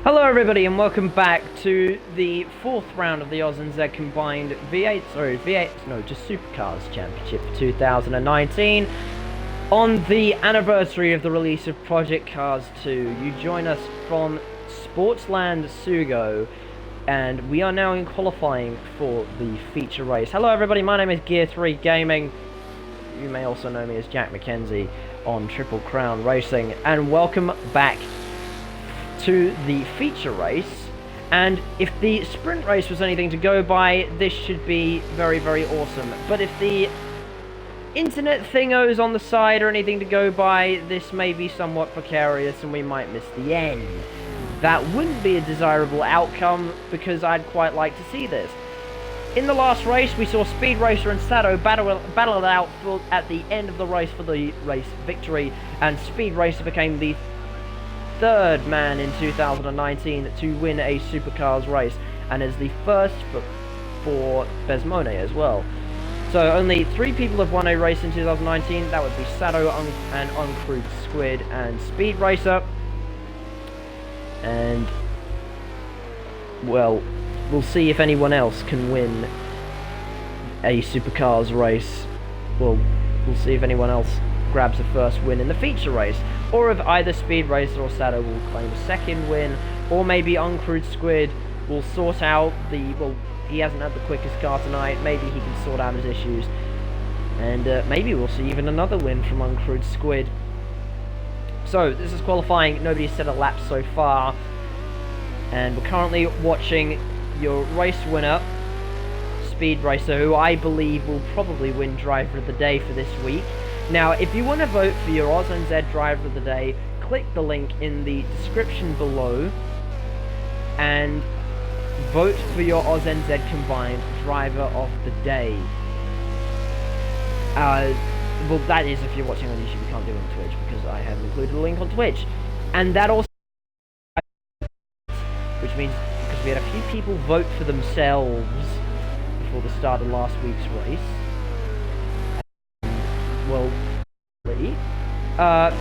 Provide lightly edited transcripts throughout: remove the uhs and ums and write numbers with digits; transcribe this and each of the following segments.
Hello everybody and welcome back to the fourth round of the Aus-NZ combined just Supercars Championship for 2019. On the anniversary of the release of Project Cars 2, you join us from Sportsland Sugo, and we are now in qualifying for the feature race. Hello everybody, my name is Gear 3 Gaming. You may also know me as Jack McKenzie on Triple Crown Racing, and welcome back to the feature race. And if the sprint race was anything to go by, this should be very, very awesome. But if the internet thingos on the side are anything to go by, this may be somewhat precarious and we might miss the end. That wouldn't be a desirable outcome, because I'd quite like to see this. In the last race, we saw Speed Racer and Sato battle it out at the end of the race for the race victory, and Speed Racer became the third man in 2019 to win a Supercars race, and is the first for Besmone as well. So only 3 people have won a race in 2019. That would be Sato and Uncrewed Squid and Speed Racer. And, well, we'll see if anyone else can win a Supercars race. Well, we'll see if anyone else grabs a first win in the feature race, or if either Speed Racer or Sato will claim a second win, or maybe Uncrewed Squid will sort out well, he hasn't had the quickest car tonight, maybe he can sort out his issues, and maybe we'll see even another win from Uncrewed Squid. So, this is qualifying, nobody's set a lap so far, and we're currently watching your race winner, Speed Racer, who I believe will probably win Driver of the Day for this week. Now, if you want to vote for your Aus-NZ Driver of the Day, click the link in the description below and vote for your Aus-NZ combined Driver of the Day. Well, that is if you're watching on YouTube. You can't do it on Twitch because I have included a link on Twitch. And that also, which means because we had a few people vote for themselves before the start of last week's race. Well,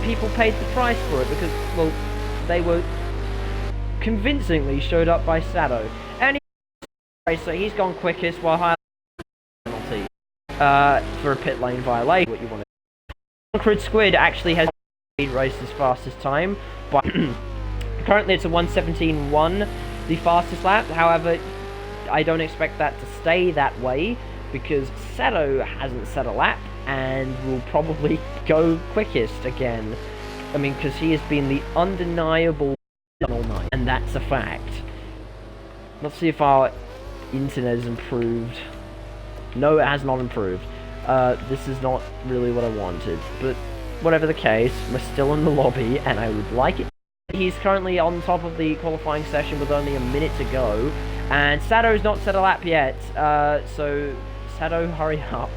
people paid the price for it because, well, they were convincingly showed up by Sato. And so he's gone quickest while high penalty for a pit lane violation. What you want to? Uncrewed Squid actually has Speed Racer's fastest time, but currently it's a 1:17.1, the fastest lap. However, I don't expect that to stay that way, because Sato hasn't set a lap and will probably go quickest again. I mean, because he has been the undeniable all night, and that's a fact. Let's see if our internet has improved. No, it has not improved. This is not really what I wanted, but whatever the case, we're still in the lobby, and I would like it. He's currently on top of the qualifying session with only a minute to go, and Sato's not set a lap yet, so Sato, hurry up.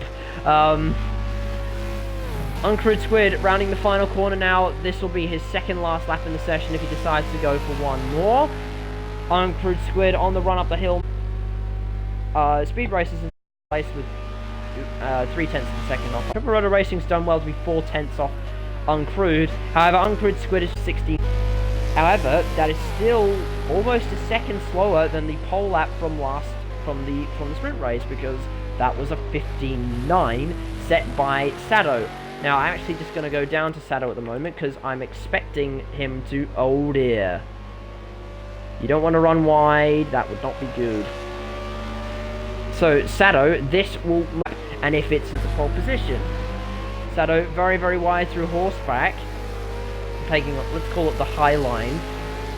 Uncrewed Squid rounding the final corner now. This will be his second last lap in the session if he decides to go for one more. Uncrewed Squid on the run up the hill. Speed Racer's in place with 3/10 of a second off. Triple Rotor Racing's done well to be 4/10 off Uncrewed. However, Uncrewed Squid is 16. However, that is still almost a second slower than the pole lap from the sprint race, because that was a 15.9 set by Sato. Now, I'm actually just going to go down to Sato at the moment, because I'm expecting him to... Oh dear. You don't want to run wide. That would not be good. So, Sato, this will... And if it's the pole position. Sato, very, very wide through horseback. Taking, let's call it the high line.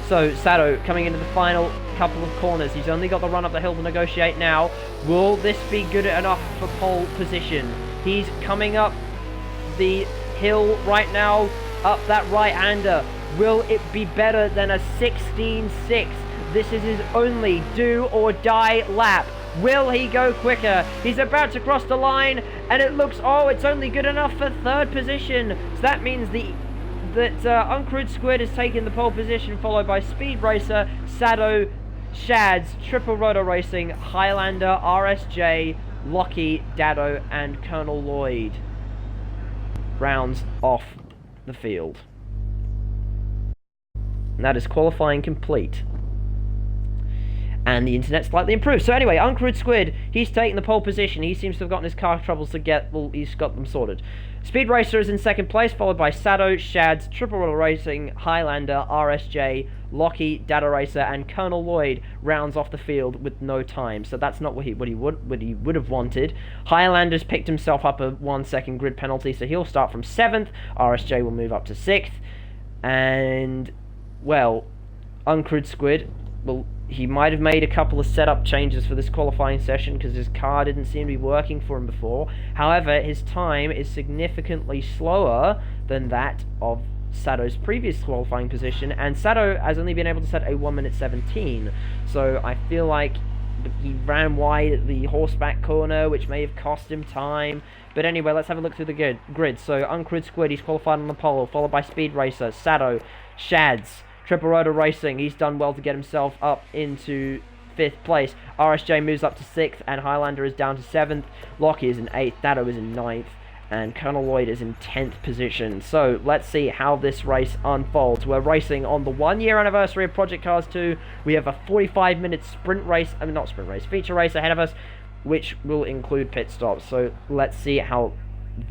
So, Sato, coming into the final couple of corners. He's only got the run up the hill to negotiate now. Will this be good enough for pole position? He's coming up the hill right now, up that right-hander. Will it be better than a 16.6? This is his only do-or-die lap. Will he go quicker? He's about to cross the line, and it looks, oh, it's only good enough for third position. So that means that Uncrewed Squid has taken the pole position, followed by Speed Racer, Sato, Shads, Triple Rotor Racing, Highlander, RSJ, Lockie, Dado, and Colonel Lloyd rounds off the field. And that is qualifying complete. and the internet slightly improved. So anyway, Uncrewed Squid, he's taking the pole position. He seems to have gotten his car troubles he's got them sorted. Speed Racer is in second place, followed by Sado, Shads, Triple Roller Racing, Highlander, RSJ, Lockie, Data Racer, and Colonel Lloyd rounds off the field with no time. So that's not what he would have wanted. Highlander's picked himself up a 1 second grid penalty, so he'll start from 7th. RSJ will move up to 6th. And, well, Uncrewed Squid, well, he might have made a couple of setup changes for this qualifying session because his car didn't seem to be working for him before. However, his time is significantly slower than that of Sado's previous qualifying position, and Sado has only been able to set a 1 minute 17. So I feel like he ran wide at the horseback corner, which may have cost him time. But anyway, let's have a look through the grid. So Uncrewed Squid, he's qualified on the pole, followed by Speed Racer, Sado, Shads, Triple Rotor Racing, he's done well to get himself up into 5th place. RSJ moves up to 6th, and Highlander is down to 7th. Lockie is in 8th, Dado is in 9th, and Colonel Lloyd is in 10th position. So let's see how this race unfolds. We're racing on the 1-year anniversary of Project Cars 2. We have a 45-minute feature race ahead of us, which will include pit stops. So let's see how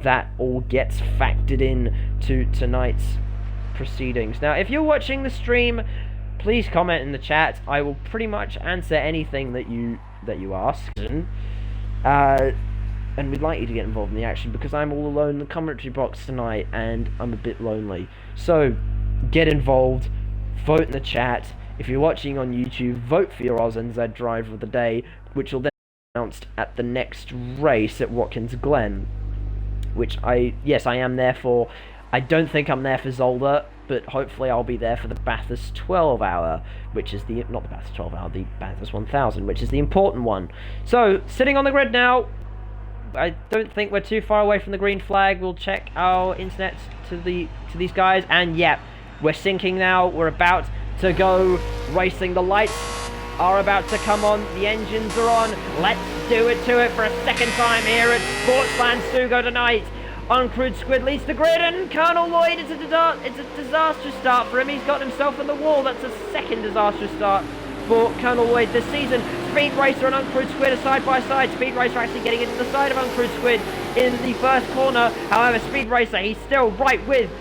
that all gets factored in to tonight's proceedings. Now, if you're watching the stream, please comment in the chat. I will pretty much answer anything that you ask. And we'd like you to get involved in the action because I'm all alone in the commentary box tonight and I'm a bit lonely. So, get involved, vote in the chat. If you're watching on YouTube, vote for your Aus-NZ driver of the day, which will then be announced at the next race at Watkins Glen, which I am there for. I don't think I'm there for Zolder, but hopefully I'll be there for the Bathurst 12 hour, which is the Bathurst 1000, which is the important one. So, sitting on the grid now, I don't think we're too far away from the green flag. We'll check our internet to these guys, and yeah, we're syncing now. We're about to go racing. The lights are about to come on. The engines are on. Let's do it to it for a second time here at Sportsland Sugo tonight. Uncrewed Squid leads the grid, and Colonel Lloyd, it's a disastrous start for him. He's got himself on the wall. That's a second disastrous start for Colonel Lloyd this season. Speed Racer and Uncrewed Squid are side by side. Speed Racer actually getting into the side of Uncrewed Squid in the first corner. However, Speed Racer, he's still right with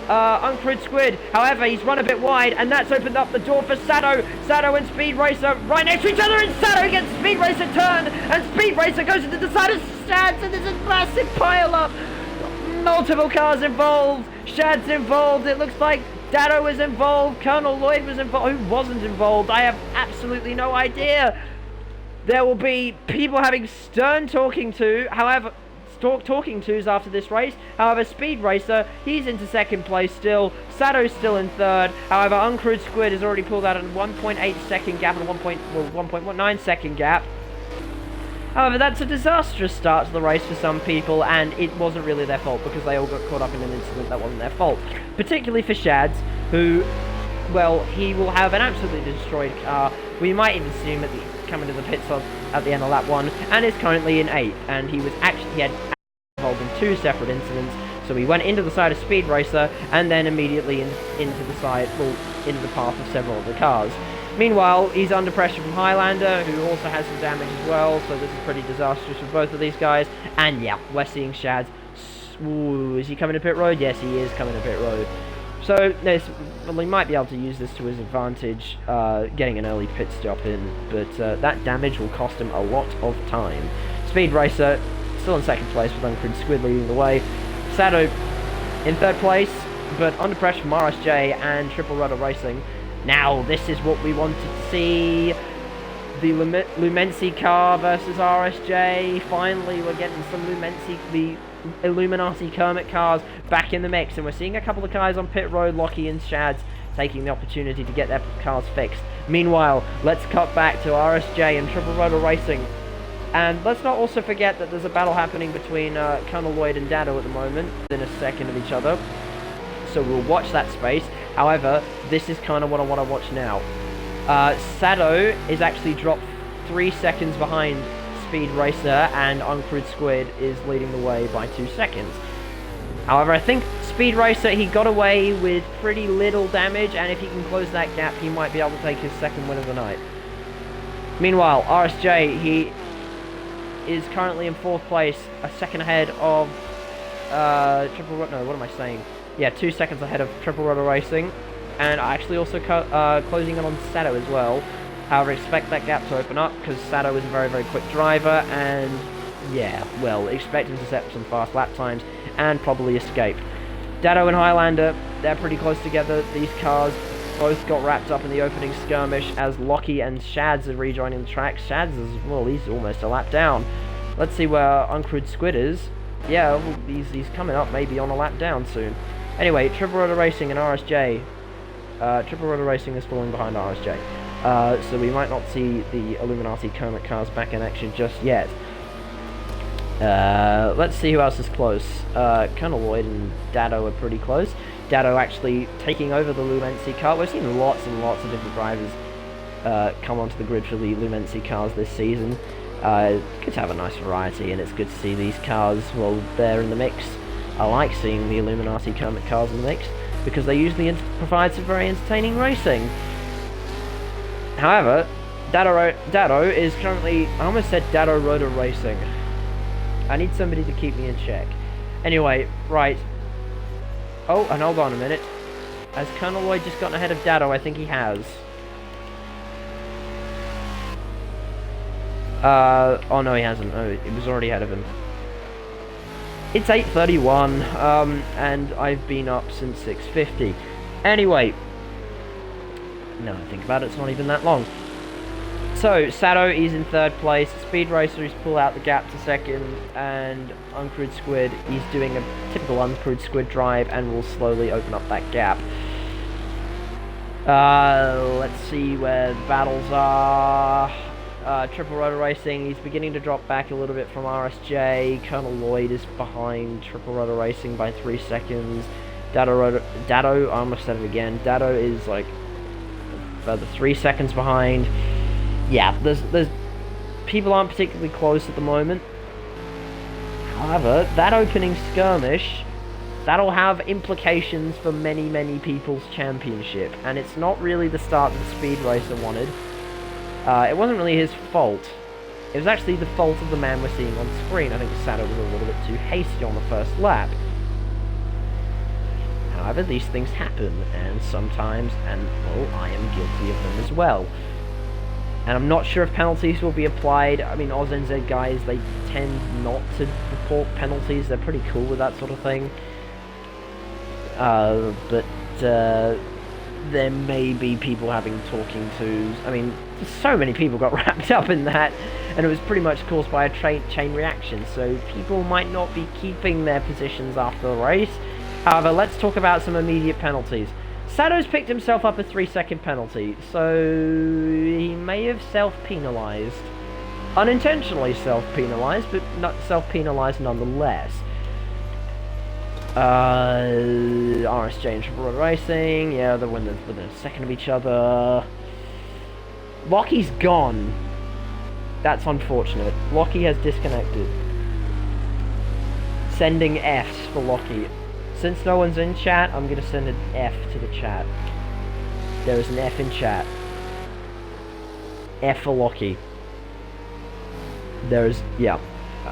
Uncrewed Squid. However, he's run a bit wide, and that's opened up the door for Sado. Sado and Speed Racer right next to each other, and Sado gets Speed Racer turned, and Speed Racer goes into the side of Shads, and there's a massive pile-up. Multiple cars involved. Shad's involved. It looks like Dado was involved. Colonel Lloyd was involved. Who wasn't involved? I have absolutely no idea. There will be people having stern talking tos after this race. However, Speed Racer, he's into second place still. Sado's still in third. However, Uncrewed Squid has already pulled out a 1.8 second gap and a 1.9 second gap. However, that's a disastrous start to the race for some people, and it wasn't really their fault because they all got caught up in an incident that wasn't their fault. Particularly for Shads, who, well, he will have an absolutely destroyed car. We might even see him coming to the pit stop at the end of lap 1, and is currently in 8th, and he had involved in 2 separate incidents. So he went into the side of Speed Racer, and then immediately into the path of several other cars. Meanwhile, he's under pressure from Highlander, who also has some damage as well, so this is pretty disastrous for both of these guys. And yeah, we're seeing Shads. Ooh, is he coming to pit road? Yes, he is coming to pit road. So, he might be able to use this to his advantage, getting an early pit stop in, but that damage will cost him a lot of time. Speed Racer, still in second place with Uncrewed Squid leading the way. Sado in third place, but under pressure from RSJ and Triple Rudder Racing. Now, this is what we wanted to see. The Lumensi car versus RSJ. Finally, we're getting some the Illuminati Kermit cars back in the mix. And we're seeing a couple of guys on pit road, Lockie and Shads, taking the opportunity to get their cars fixed. Meanwhile, let's cut back to RSJ and Triple Rotor Racing. And let's not also forget that there's a battle happening between Colonel Lloyd and Dado at the moment, within a second of each other. So we'll watch that space. However, this is kind of what I want to watch now. Sado is actually dropped 3 seconds behind Speed Racer, and Uncrewed Squid is leading the way by 2 seconds. However, I think Speed Racer, he got away with pretty little damage, and if he can close that gap, he might be able to take his second win of the night. Meanwhile, RSJ, he is currently in 4th place, a second ahead of what am I saying? Yeah, 2 seconds ahead of Triple Rotor Racing, and actually also closing in on Sato as well. However, expect that gap to open up, because Sato is a very, very quick driver, and yeah, well, expect him to set some fast lap times, and probably escape. Dado and Highlander, they're pretty close together. These cars both got wrapped up in the opening skirmish as Lockie and Shads are rejoining the track. Shads is, well, he's almost a lap down. Let's see where Uncrewed Squid is. Yeah, well, he's coming up, maybe on a lap down soon. Anyway, Triple Rotor Racing and RSJ. Triple Rotor Racing is falling behind RSJ. So we might not see the Illuminati Kermit cars back in action just yet. Let's see who else is close. Colonel Lloyd and Dado are pretty close. Dado actually taking over the Lumency car. We've seen lots and lots of different drivers come onto the grid for the Lumency cars this season. Good to have a nice variety, and it's good to see these cars, well, they're in the mix. I like seeing the Illuminati Kermit cars in the mix, because they usually provide some very entertaining racing. However, Dado is currently, I almost said Dado Rotor Racing. I need somebody to keep me in check. Anyway, right. Oh, and hold on a minute. Has Colonel Lloyd just gotten ahead of Dado? I think he has. Oh no, he hasn't. Oh, he was already ahead of him. It's 8:31, and I've been up since 6:50. Anyway, now I think about it, it's not even that long. So, Sato is in 3rd place, Speed Racer is pulled out the gap to 2nd, and Uncrewed Squid, he's doing a typical Uncrewed Squid drive and will slowly open up that gap. Let's see where the battles are. Triple Rotor Racing, he's beginning to drop back a little bit from RSJ. Colonel Lloyd is behind Triple Rotor Racing by 3 seconds. Dado, I almost said it again. Dado is like further 3 seconds behind. Yeah, there's people aren't particularly close at the moment. However, that opening skirmish, that'll have implications for many, many people's championship, and it's not really the start that the Speed Racer wanted. It wasn't really his fault. It was actually the fault of the man we're seeing on screen. I think Sato was a little bit too hasty on the first lap. However, these things happen, and sometimes, and well, I am guilty of them as well. And I'm not sure if penalties will be applied. I mean, Aus-NZ guys, they tend not to report penalties. They're pretty cool with that sort of thing. But there may be people having talking tos. I mean, so many people got wrapped up in that, and it was pretty much caused by a chain reaction, so people might not be keeping their positions after the race. However, let's talk about some immediate penalties. Sato's picked himself up a 3-second penalty, so he may have self-penalised. Unintentionally self-penalised, but not self-penalised nonetheless. RSJ and Triple Rotor Racing, yeah, they're within a second of each other. Lockie's gone. That's unfortunate. Lockie has disconnected. Sending Fs for Lockie. Since no one's in chat, I'm going to send an F to the chat. There is an F in chat. F for Lockie. There is, yeah.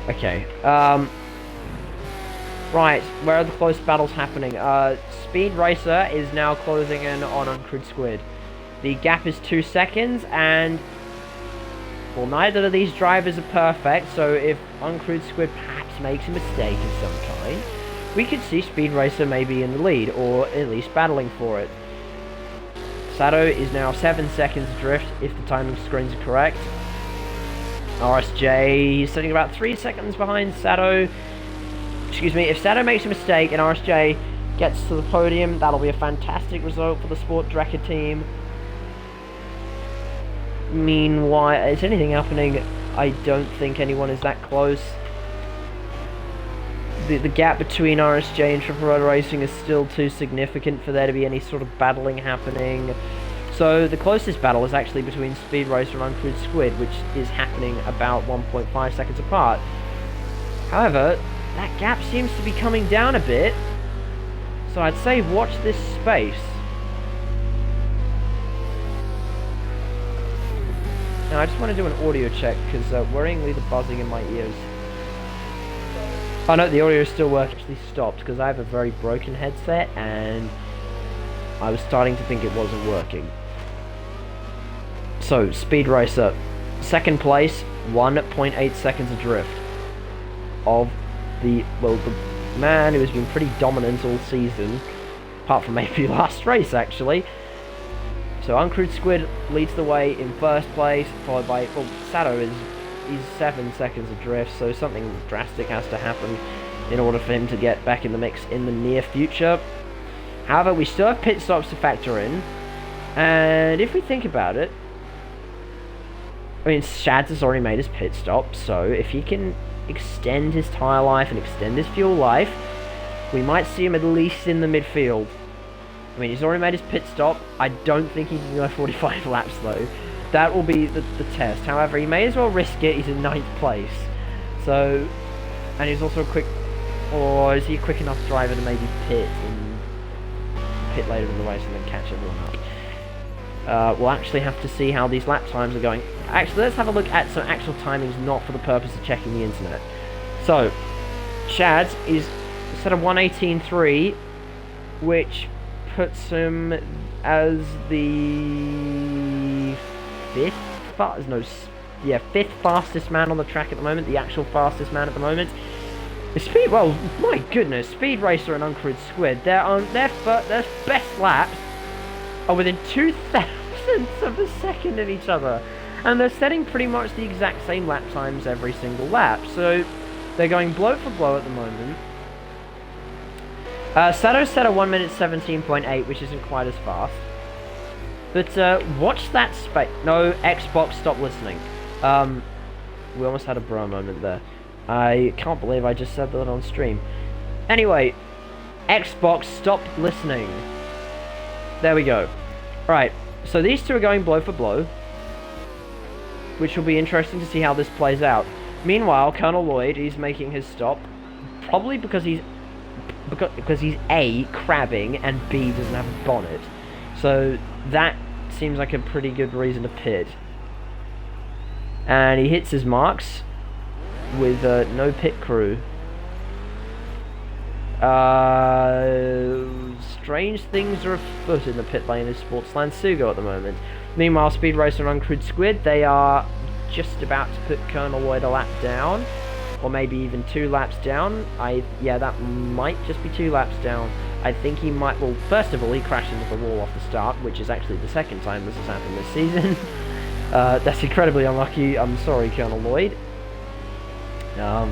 Okay. Right, where are the close battles happening? Speed Racer is now closing in on Uncrewed Squid. The gap is 2 seconds, and well, neither of these drivers are perfect, so if Uncrewed Squid perhaps makes a mistake of some kind, we could see Speed Racer maybe in the lead, or at least battling for it. Sato is now 7 seconds adrift, if the timing screens are correct. RSJ is sitting about 3 seconds behind Sato. Excuse me, if Sato makes a mistake and RSJ gets to the podium, that'll be a fantastic result for the Sport Drecker team. Meanwhile, is anything happening? I don't think anyone is that close. The gap between RSJ and Triple Rotor Racing is still too significant for there to be any sort of battling happening. So the closest battle is actually between Speed Racer and Uncrewed Squid, which is happening about 1.5 seconds apart. However, that gap seems to be coming down a bit, so I'd say watch this space. Now I just want to do an audio check, because worryingly the buzzing in my ears. Oh no, the audio is still working. Actually stopped, because I have a very broken headset, and I was starting to think it wasn't working. So, Speed Racer, second place, 1.8 seconds adrift of the man who has been pretty dominant all season, apart from maybe last race actually. So Uncrewed Squid leads the way in first place, followed by, well, Sato is 7 seconds adrift, so something drastic has to happen in order for him to get back in the mix in the near future. However, we still have pit stops to factor in, and if we think about it, I mean, Shads has already made his pit stop, so if he can extend his tyre life and extend his fuel life, we might see him at least in the midfield. I mean, he's already made his pit stop. I don't think he can go 45 laps, though. That will be the test. However, he may as well risk it. He's in 9th place. So, and he's also a quick, or is he a quick enough driver to maybe pit later in the race and then catch everyone up? We'll actually have to see how these lap times are going. Actually, let's have a look at some actual timings, not for the purpose of checking the internet. So, Shads is set of 1:18.3, which puts him as the fifth fastest man on the track at the moment, the actual fastest man at the moment. Well, my goodness, Speed Racer and Uncrewed Squid, their best laps are within 0.02 of a second of each other, and they're setting pretty much the exact same lap times every single lap, so they're going blow for blow at the moment. Sato set a 1 minute 17.8, which isn't quite as fast. But watch that space. No, Xbox, stop listening. We almost had a bro moment there. I can't believe I just said that on stream. Anyway, Xbox, stop listening. There we go. Right, so these two are going blow for blow, which will be interesting to see how this plays out. Meanwhile, Colonel Lloyd is making his stop, probably because he's A, crabbing, and B, doesn't have a bonnet. So that seems like a pretty good reason to pit. And he hits his marks with no pit crew. Strange things are afoot in the pit lane of Sportsland Sugo at the moment. Meanwhile, Speed Racer and Uncrewed Squid, they are just about to put Colonel Lloyd a lap down, or maybe even 2 laps down. Yeah, that might just be 2 laps down. I think he might, well, first of all, he crashed into the wall off the start, which is actually the second time this has happened this season. That's incredibly unlucky. I'm sorry, Colonel Lloyd. Now,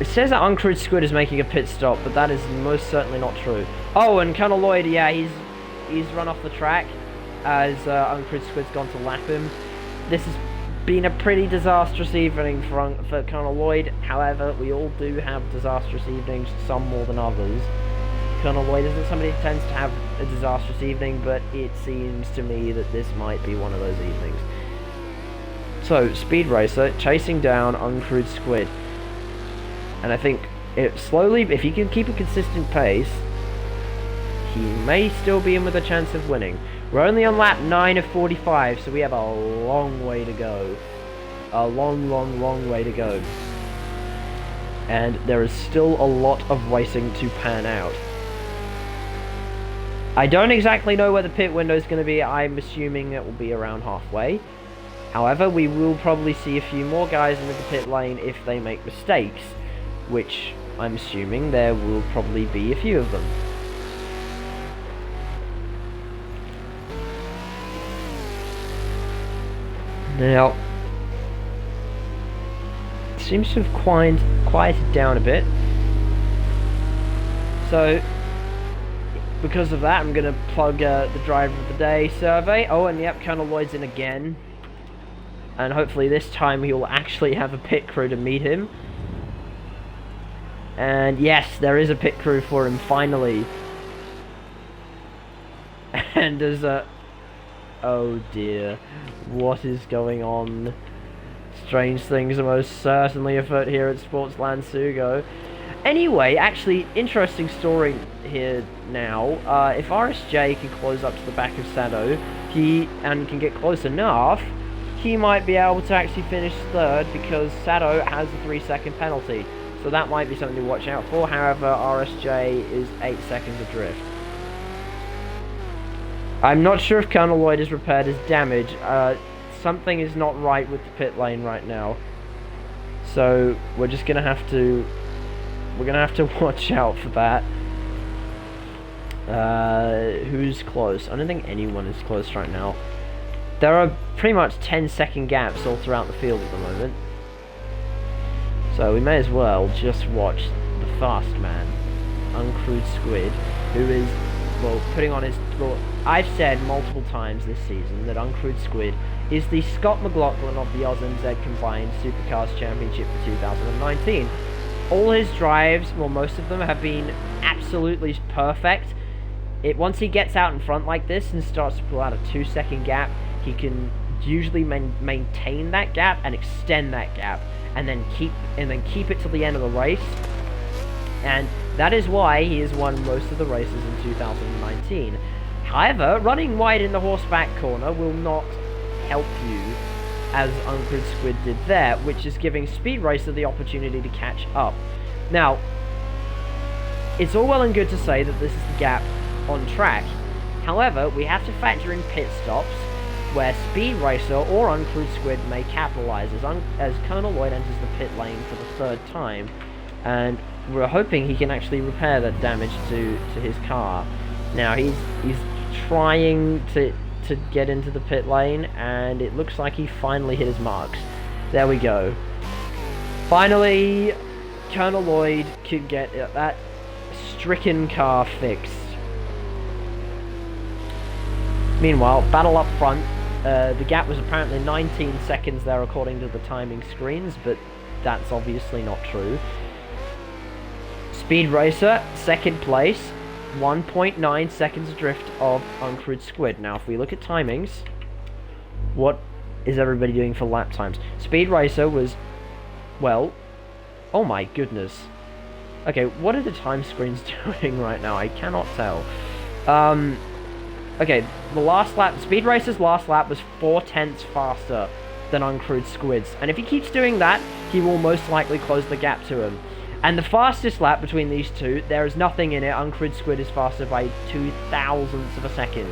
it says that Uncrewed Squid is making a pit stop, but that is most certainly not true. Oh, and Colonel Lloyd, yeah, he's run off the track as Uncrewed Squid's gone to lap him. This has been a pretty disastrous evening for Colonel Lloyd. However, we all do have disastrous evenings, some more than others. Colonel Lloyd isn't somebody who tends to have a disastrous evening, but it seems to me that this might be one of those evenings. So, Speed Racer chasing down Uncrewed Squid. And I think slowly, if he can keep a consistent pace, he may still be in with a chance of winning. We're only on lap 9 of 45, so we have a long way to go. A long way to go. And there is still a lot of racing to pan out. I don't exactly know where the pit window is going to be. I'm assuming it will be around halfway. However, we will probably see a few more guys into the pit lane if they make mistakes, which I'm assuming there will probably be a few of them. Now, it seems to have quieted down a bit. So, because of that, I'm going to plug the Driver of the Day survey. Oh, and yep, Colonel Lloyd's in again. And hopefully this time he will actually have a pit crew to meet him. And yes, there is a pit crew for him, finally. And there's a... oh dear, what is going on? Strange things are most certainly afoot here at Sportsland Sugo. Anyway, actually, interesting story here now. If RSJ can close up to the back of Sado, and can get close enough, he might be able to actually finish third, because Sado has a 3-second penalty. So that might be something to watch out for. However, RSJ is 8 seconds adrift. I'm not sure if Colonel Lloyd has repaired his damage. Something is not right with the pit lane right now. So we're just gonna have to watch out for that. Who's close? I don't think anyone is close right now. There are pretty much 10-second gaps all throughout the field at the moment. So we may as well just watch the fast man, Uncrewed Squid, who is, well, putting on his... Well, I've said multiple times this season that Uncrewed Squid is the Scott McLaughlin of the Aus-NZ Combined Supercars Championship for 2019. All his drives, well, most of them have been absolutely perfect. Once he gets out in front like this and starts to pull out a 2-second gap, he can usually maintain that gap and extend that gap, and then keep it till the end of the race. And that is why he has won most of the races in 2019. However, running wide in the horseback corner will not help you, as Uncrewed Squid did there, which is giving Speed Racer the opportunity to catch up. Now, it's all well and good to say that this is the gap on track. However, we have to factor in pit stops, where Speed Racer or Uncrewed Squid may capitalise as Colonel Lloyd enters the pit lane for the 3rd time, and we're hoping he can actually repair that damage to his car. Now he's trying to get into the pit lane, and it looks like he finally hit his marks. There we go. Finally, Colonel Lloyd could get that stricken car fixed. Meanwhile, battle up front. The gap was apparently 19 seconds there according to the timing screens, but that's obviously not true. Speed Racer, 2nd place, 1.9 seconds adrift of Uncrewed Squid. Now, if we look at timings, what is everybody doing for lap times? Speed Racer was, well, oh my goodness. Okay, what are the time screens doing right now? I cannot tell. Okay, the last lap, Speed Racer's last lap was 4/10 faster than Uncrewed Squid's. And if he keeps doing that, he will most likely close the gap to him. And the fastest lap between these two, there is nothing in it. Uncrewed Squid is faster by 0.02 of a second.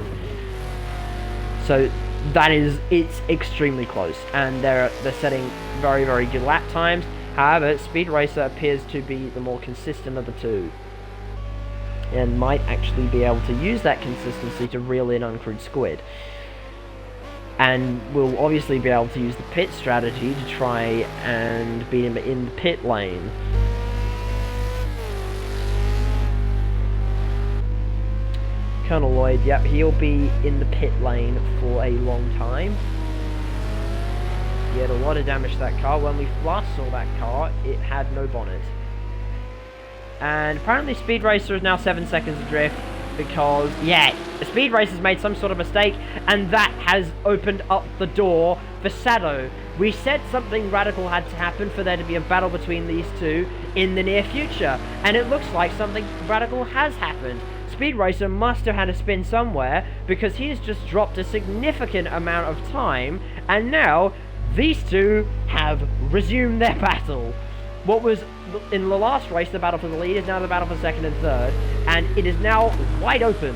So it's extremely close. And they're setting very, very good lap times. However, Speed Racer appears to be the more consistent of the two, and might actually be able to use that consistency to reel in Uncrewed Squid. And will obviously be able to use the pit strategy to try and beat him in the pit lane. Colonel Lloyd, yep, he'll be in the pit lane for a long time. He had a lot of damage to that car. When we last saw that car, it had no bonnet. And apparently Speed Racer is now 7 seconds adrift, because, yeah, Speed Racer's made some sort of mistake, and that has opened up the door for Sado. We said something radical had to happen for there to be a battle between these two in the near future, and it looks like something radical has happened. Speed Racer must have had a spin somewhere, because he has just dropped a significant amount of time, and now these two have resumed their battle. What was in the last race the battle for the lead is now the battle for 2nd and 3rd, and it is now wide open.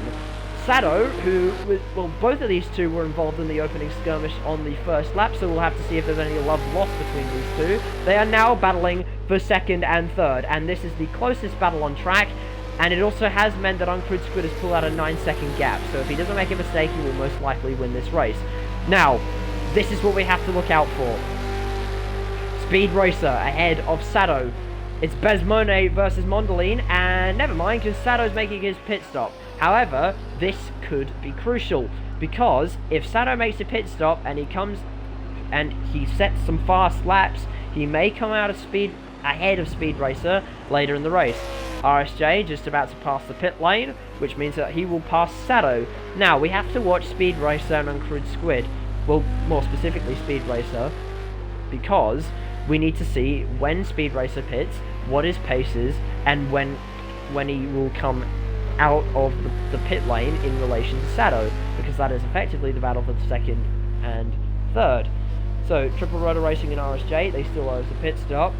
Sado, who was, well, both of these two were involved in the opening skirmish on the 1st lap, so we'll have to see if there's any love lost between these two. They are now battling for 2nd and 3rd, and this is the closest battle on track, and it also has meant that Uncrewed Squid has pulled out a 9-second gap, so if he doesn't make a mistake, he will most likely win this race. Now, this is what we have to look out for. Speed Racer ahead of Sado. It's Besmone versus Mondeline, and never mind, because Sado's making his pit stop. However, this could be crucial, because if Sado makes a pit stop and he comes and he sets some fast laps, he may come out of speed ahead of Speed Racer later in the race. RSJ just about to pass the pit lane, which means that he will pass Sado. Now, we have to watch Speed Racer and Uncrewed Squid, well, more specifically Speed Racer, because we need to see when Speed Racer pits, what his pace is, and when he will come out of the pit lane in relation to Sato, because that is effectively the battle for the second and third. So, Triple Rotor Racing and RSJ, they still owe us a pit stop.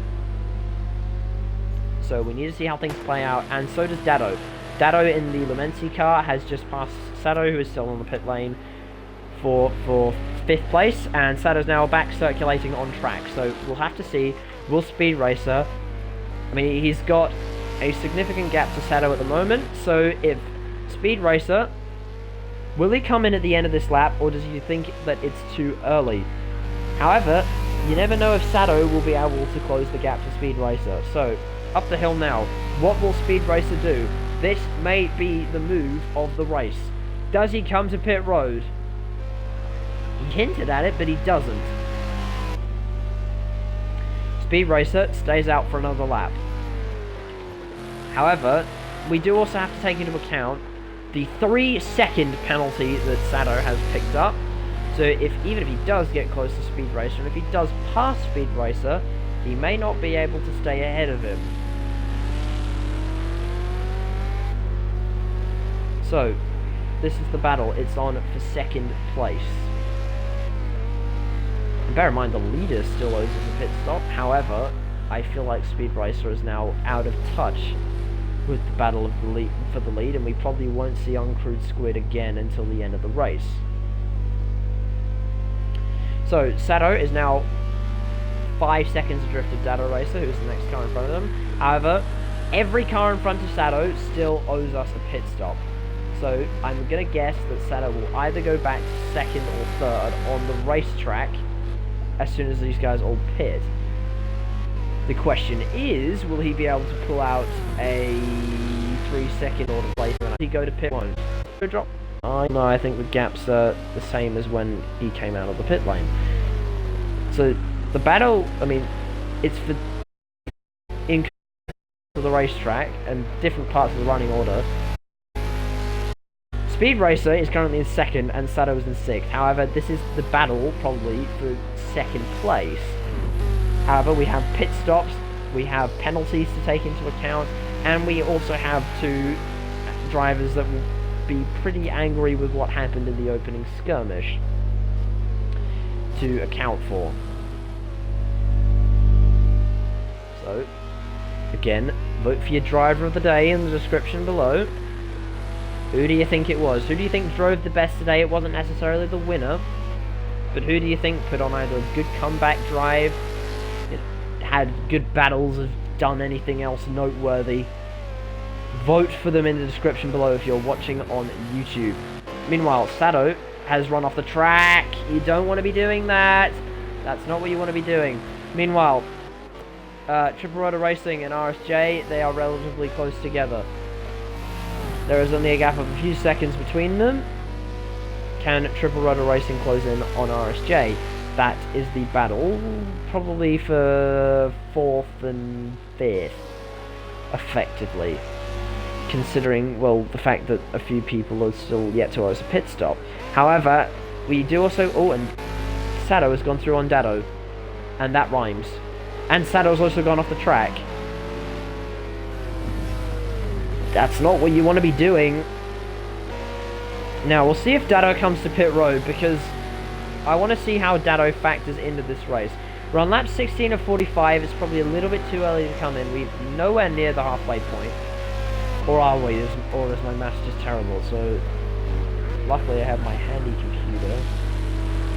So we need to see how things play out, and so does Dado. Dado in the Lumensi car has just passed Sato, who is still on the pit lane for 5th place, and Sato's now back circulating on track. So we'll have to see, will Speed Racer, I mean, he's got a significant gap to Sato at the moment, so if Speed Racer, will he come in at the end of this lap, or does he think that it's too early? However, you never know if Sato will be able to close the gap to Speed Racer. So, up the hill now. What will Speed Racer do? This may be the move of the race. Does he come to pit road? He hinted at it, but he doesn't. Speed Racer stays out for another lap. However, we do also have to take into account the 3-second penalty that Sato has picked up. So even if he does get close to Speed Racer, and if he does pass Speed Racer, he may not be able to stay ahead of him. So, this is the battle. It's on for 2nd place. And bear in mind, the leader still owes us a pit stop. However, I feel like Speed Racer is now out of touch with the battle of the lead, for the lead, and we probably won't see Uncrewed Squid again until the end of the race. So, Sato is now 5 seconds adrift of Dado Racer, who's the next car in front of them. However, every car in front of Sato still owes us a pit stop. So, I'm going to guess that Sato will either go back to 2nd or 3rd on the racetrack as soon as these guys all pit. The question is, will he be able to pull out a 3-second order placement? Will he go to pit 1? Drop. No, I think the gaps are the same as when he came out of the pit lane. So, the battle, I mean, it's for the racetrack and different parts of the running order. Speed Racer is currently in 2nd and Sato is in 6th. However, this is the battle probably for 2nd place. However, we have pit stops, we have penalties to take into account, and we also have 2 drivers that will be pretty angry with what happened in the opening skirmish to account for. So, again, vote for your driver of the day in the description below. Who do you think it was? Who do you think drove the best today? It wasn't necessarily the winner, but who do you think put on either a good comeback drive, had good battles, have done anything else noteworthy? Vote for them in the description below if you're watching on YouTube. Meanwhile, Sato has run off the track. You don't want to be doing that. That's not what you want to be doing. Meanwhile, Triple Rotor Racing and RSJ, they are relatively close together. There is only a gap of a few seconds between them. Can Triple Rotor Racing close in on RSJ? That is the battle, probably for 4th and 5th, effectively. Considering, well, the fact that a few people are still yet to owe us a pit stop. However, we do also... Oh, and Sato has gone through on Dado. And that rhymes. And Sato's also gone off the track. That's not what you want to be doing. Now, we'll see if Dado comes to pit road, because I want to see how Dado factors into this race. We're on lap 16 of 45. It's probably a little bit too early to come in. We're nowhere near the halfway point. Or are we? Or is my maths just terrible? So, luckily I have my handy computer.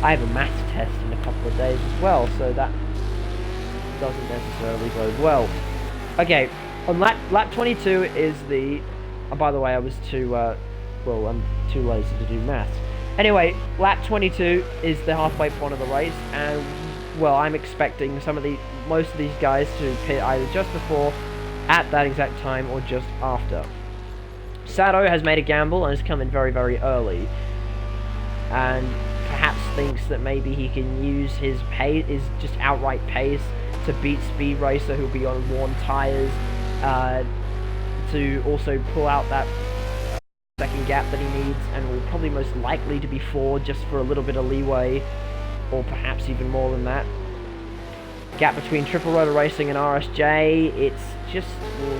I have a maths test in a couple of days as well, so that doesn't necessarily bode well. Okay, on lap 22 is the... Oh, by the way, I was too... well, I'm too lazy to do maths. Anyway, lap 22 is the halfway point of the race, and, well, I'm expecting most of these guys to pit either just before, at that exact time, or just after. Sato has made a gamble and has come in very, very early, and perhaps thinks that maybe he can use his just outright pace to beat Speed Racer, who'll be on worn tyres, to also pull out that second gap that he needs, and will probably most likely to be 4 just for a little bit of leeway, or perhaps even more than that. Gap between Triple Rotor Racing and RSJ, it's just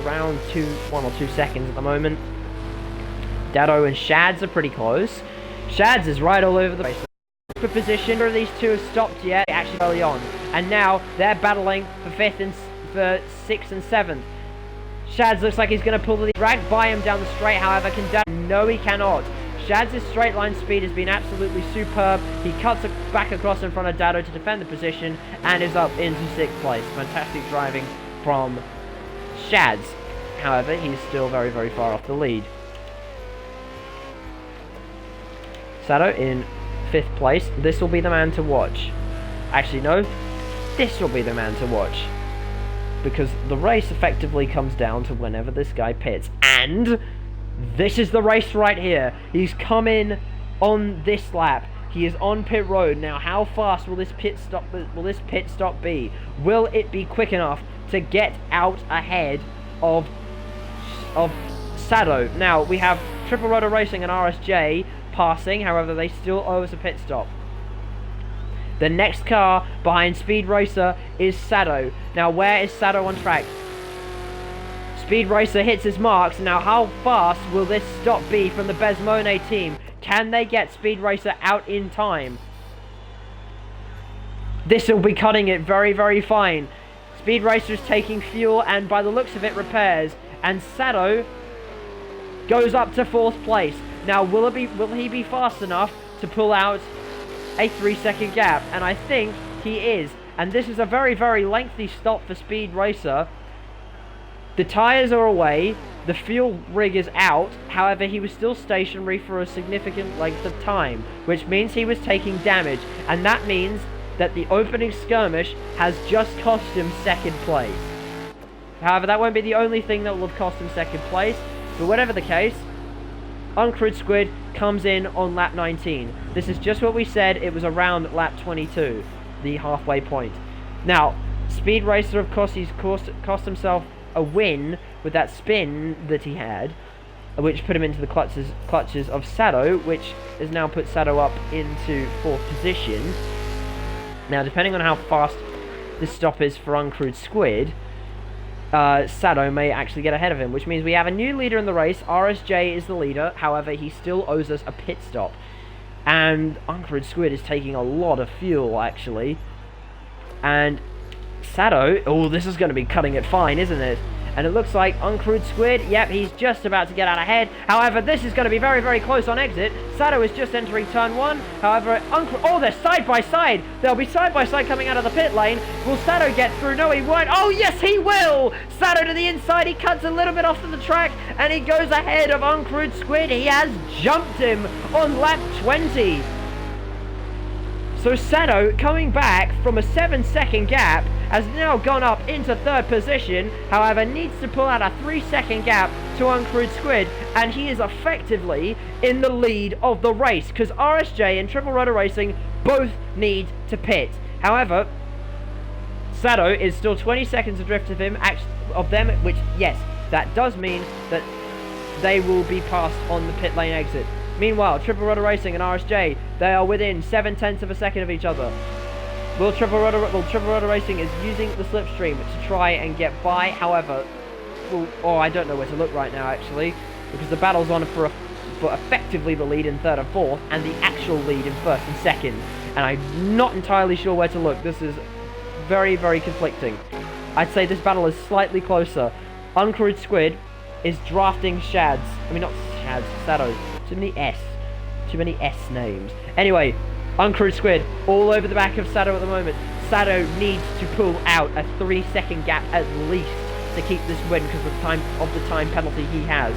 around 1 or 2 seconds at the moment. Dado and Shads are pretty close. Shads is right all over the race. For position, none of these two have stopped yet, actually early on. And now they're battling for 5th and for 6th and 7th. Shads looks like he's going to pull the drag by him down the straight, however, can Dado? No, he cannot. Shads' straight line speed has been absolutely superb. He cuts back across in front of Dado to defend the position and is up into 6th place. Fantastic driving from Shads. However, he's still very, very far off the lead. Sato in 5th place. This will be the man to watch. Actually, no. This will be the man to watch. Because the race effectively comes down to whenever this guy pits. And this is the race right here. He's come in on this lap. He is on pit road. Now, how fast will this pit stop be? Will it be quick enough to get out ahead of Sato? Now, we have Triple Rotor Racing and RSJ passing. However, they still owe us a pit stop. The next car behind Speed Racer is Sato. Now, where is Sato on track? Speed Racer hits his marks. Now, how fast will this stop be from the Besmone team? Can they get Speed Racer out in time? This will be cutting it very, very fine. Speed Racer is taking fuel and, by the looks of it, repairs. And Sato goes up to 4th place. Now, will he be fast enough to pull out a 3-second gap? And I think he is. And this is a very, very lengthy stop for Speed Racer. The tyres are away, the fuel rig is out, however he was still stationary for a significant length of time, which means he was taking damage, and that means that the opening skirmish has just cost him 2nd place. However, that won't be the only thing that will have cost him 2nd place, but whatever the case, Uncrewed Squid comes in on lap 19. This is just what we said, it was around lap 22, the halfway point. Now, Speed Racer, of course, he's cost himself a win with that spin that he had, which put him into the clutches of Sato, which has now put Sato up into 4th position. Now, depending on how fast this stop is for Uncrewed Squid, Sato may actually get ahead of him, which means we have a new leader in the race. RSJ is the leader, however, he still owes us a pit stop. And Uncrewed Squid is taking a lot of fuel, actually. And Sato, oh, this is going to be cutting it fine, isn't it? And it looks like Uncrewed Squid, yep, he's just about to get out ahead. However, this is going to be very, very close on exit. Sato is just entering turn 1. However, oh, they're side by side. They'll be side by side coming out of the pit lane. Will Sato get through? No, he won't. Oh, yes, he will. Sato to the inside. He cuts a little bit off to the track, and he goes ahead of Uncrewed Squid. He has jumped him on lap 20. So Sato, coming back from a 7-second gap, has now gone up into 3rd position, however needs to pull out a 3-second gap to Uncrewed Squid, and he is effectively in the lead of the race, because RSJ and Triple Rotor Racing both need to pit. However, Sato is still 20 seconds adrift of them, which, yes, that does mean that they will be passed on the pit lane exit. Meanwhile, Triple Rotor Racing and RSJ, they are within 0.7 of a second of each other. Triple Rotor Racing is using the slipstream to try and get by. However, I don't know where to look right now, actually, because the battle's on for effectively the lead in 3rd and 4th, and the actual lead in 1st and 2nd. And I'm not entirely sure where to look. This is very, very conflicting. I'd say this battle is slightly closer. Uncrewed Squid is drafting Shads. I mean, not Shads, Sato. Too many S names. Anyway, Uncrewed Squid all over the back of Sato at the moment. Sato needs to pull out a 3-second gap at least to keep this win because of the time penalty he has.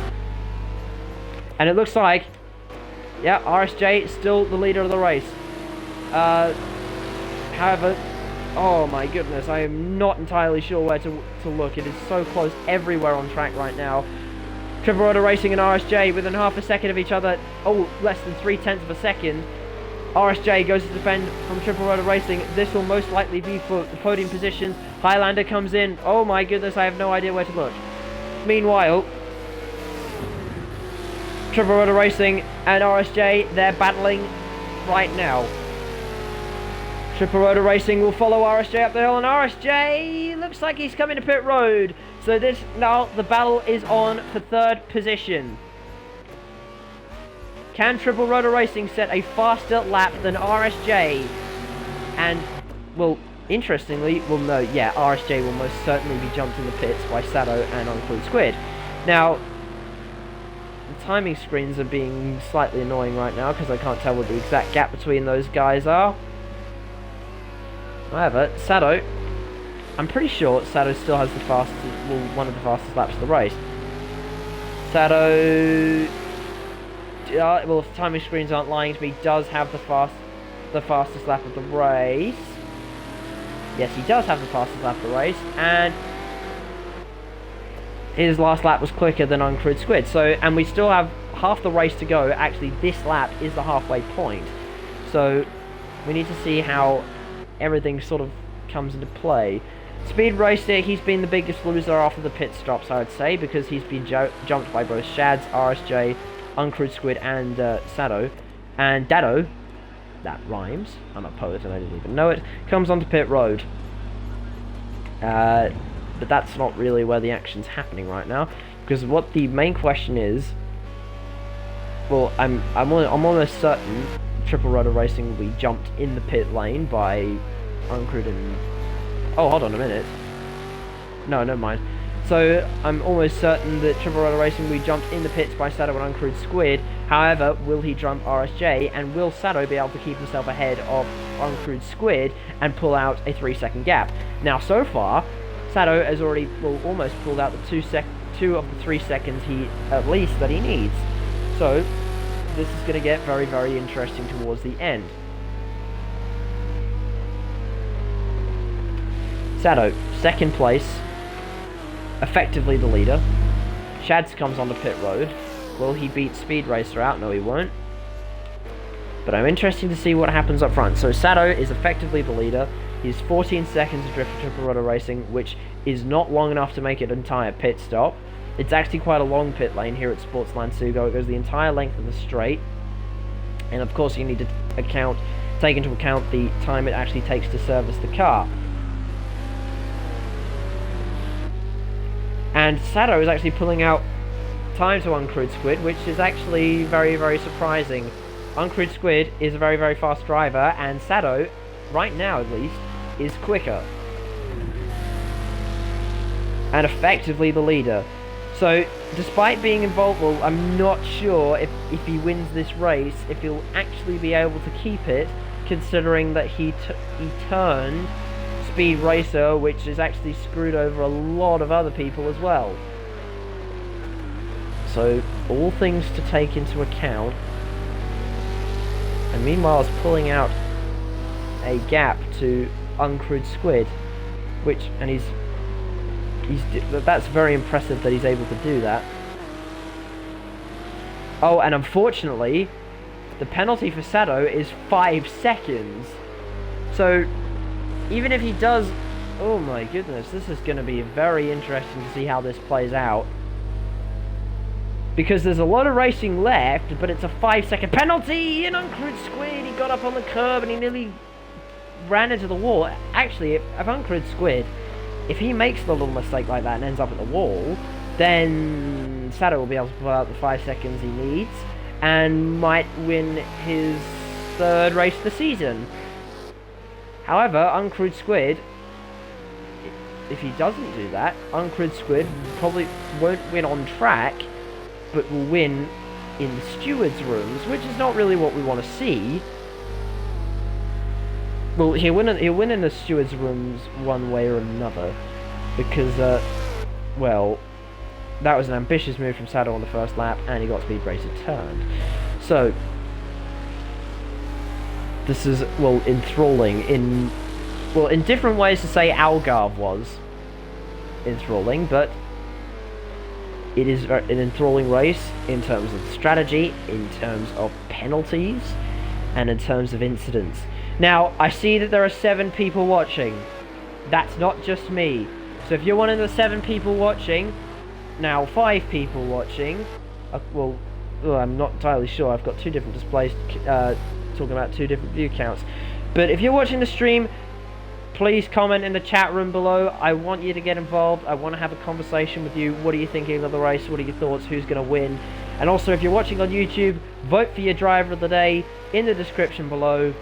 And it looks like, yeah, RSJ is still the leader of the race. However, oh my goodness, I am not entirely sure where to look. It is so close everywhere on track right now. Triple Rotor Racing and RSJ within half a second of each other. Oh, less than 0.3 of a second. RSJ goes to defend from Triple Rotor Racing. This will most likely be for the podium positions. Highlander comes in. Oh my goodness, I have no idea where to look. Meanwhile, Triple Rotor Racing and RSJ, they're battling right now. Triple Rotor Racing will follow RSJ up the hill, and RSJ looks like he's coming to pit road. So this now the battle is on for third position. Can Triple Rotor Racing set a faster lap than RSJ? And, well, interestingly, well no, yeah, RSJ will most certainly be jumped in the pits by Sado and Uncrewed Squid. Now, the timing screens are being slightly annoying right now because I can't tell what the exact gap between those guys are. However, Sado, I'm pretty sure Sado still has the fastest, well, one of the fastest laps of the race. Sado, well, if the timing screens aren't lying to me, does have the fastest lap of the race. Yes, he does have the fastest lap of the race, and his last lap was quicker than Uncrewed Squid. So, and we still have half the race to go. Actually, this lap is the halfway point. So, we need to see how everything sort of comes into play. Speed Racer, he's been the biggest loser after the pit stops, I would say, because he's been jumped by both Shads, RSJ, Uncrewed Squid, and Sado. And Dado, that rhymes, I'm a poet and I didn't even know it, comes onto pit road. But that's not really where the action's happening right now, because what the main question is, well, I'm almost certain Triple Rotor Racing will be jumped in the pit lane by Uncrewed and... Oh, hold on a minute. No, never mind. So, I'm almost certain that Triple Rotor Racing will be jumped in the pits by Sado and Uncrewed Squid. However, will he jump RSJ, and will Sado be able to keep himself ahead of Uncrewed Squid and pull out a 3-second gap? Now, so far, Sado has already, well, almost pulled out the 2 of the 3 seconds at least that he needs. So, this is going to get very, very interesting towards the end. Sado, second place, effectively the leader. Shads comes onto pit road. Will he beat Speed Racer out? No, he won't. But I'm interested to see what happens up front. So Sado is effectively the leader. He's 14 seconds adrift for Triple Rotor Racing, which is not long enough to make an entire pit stop. It's actually quite a long pit lane here at Sportsland Sugo. It goes the entire length of the straight. And of course you need to take into account the time it actually takes to service the car. And Sado is actually pulling out time to Uncrewed Squid, which is actually very, very surprising. Uncrewed Squid is a very, very fast driver, and Sado, right now at least, is quicker. And effectively the leader. So, despite being involved, well, I'm not sure if he wins this race, if he'll actually be able to keep it, considering that he turned Speed Racer, which has actually screwed over a lot of other people as well. So, all things to take into account. And meanwhile, it's pulling out a gap to Uncrewed Squid, and that's very impressive that he's able to do that. Oh, and unfortunately, the penalty for Sado is 5 seconds. So, even if he does... Oh my goodness, this is going to be very interesting to see how this plays out. Because there's a lot of racing left, but it's a 5-second penalty, and Uncrewed Squid, he got up on the curb and he nearly ran into the wall. Actually, if Uncrewed Squid, if he makes the little mistake like that and ends up at the wall, then Sado will be able to pull out the 5 seconds he needs, and might win his 3rd race of the season. However, Uncrewed Squid, if he doesn't do that, Uncrewed Squid probably won't win on track, but will win in the stewards' rooms, which is not really what we want to see. Well, he'll win in the stewards' rooms one way or another, because, well, that was an ambitious move from Sado on the first lap, and he got Speed Racer turned. So, this is, well, enthralling in different ways to say Algarve was enthralling, but it is an enthralling race in terms of strategy, in terms of penalties, and in terms of incidents. Now, I see that there are 7 people watching. That's not just me. So if you're one of the 7 people watching, now 5 people watching, I'm not entirely sure. I've got 2 different displays talking about 2 different view counts. But if you're watching the stream, please comment in the chat room below. I want you to get involved. I want to have a conversation with you. What are you thinking of the race? What are your thoughts? Who's going to win? And also, if you're watching on YouTube, vote for your driver of the day in the description below.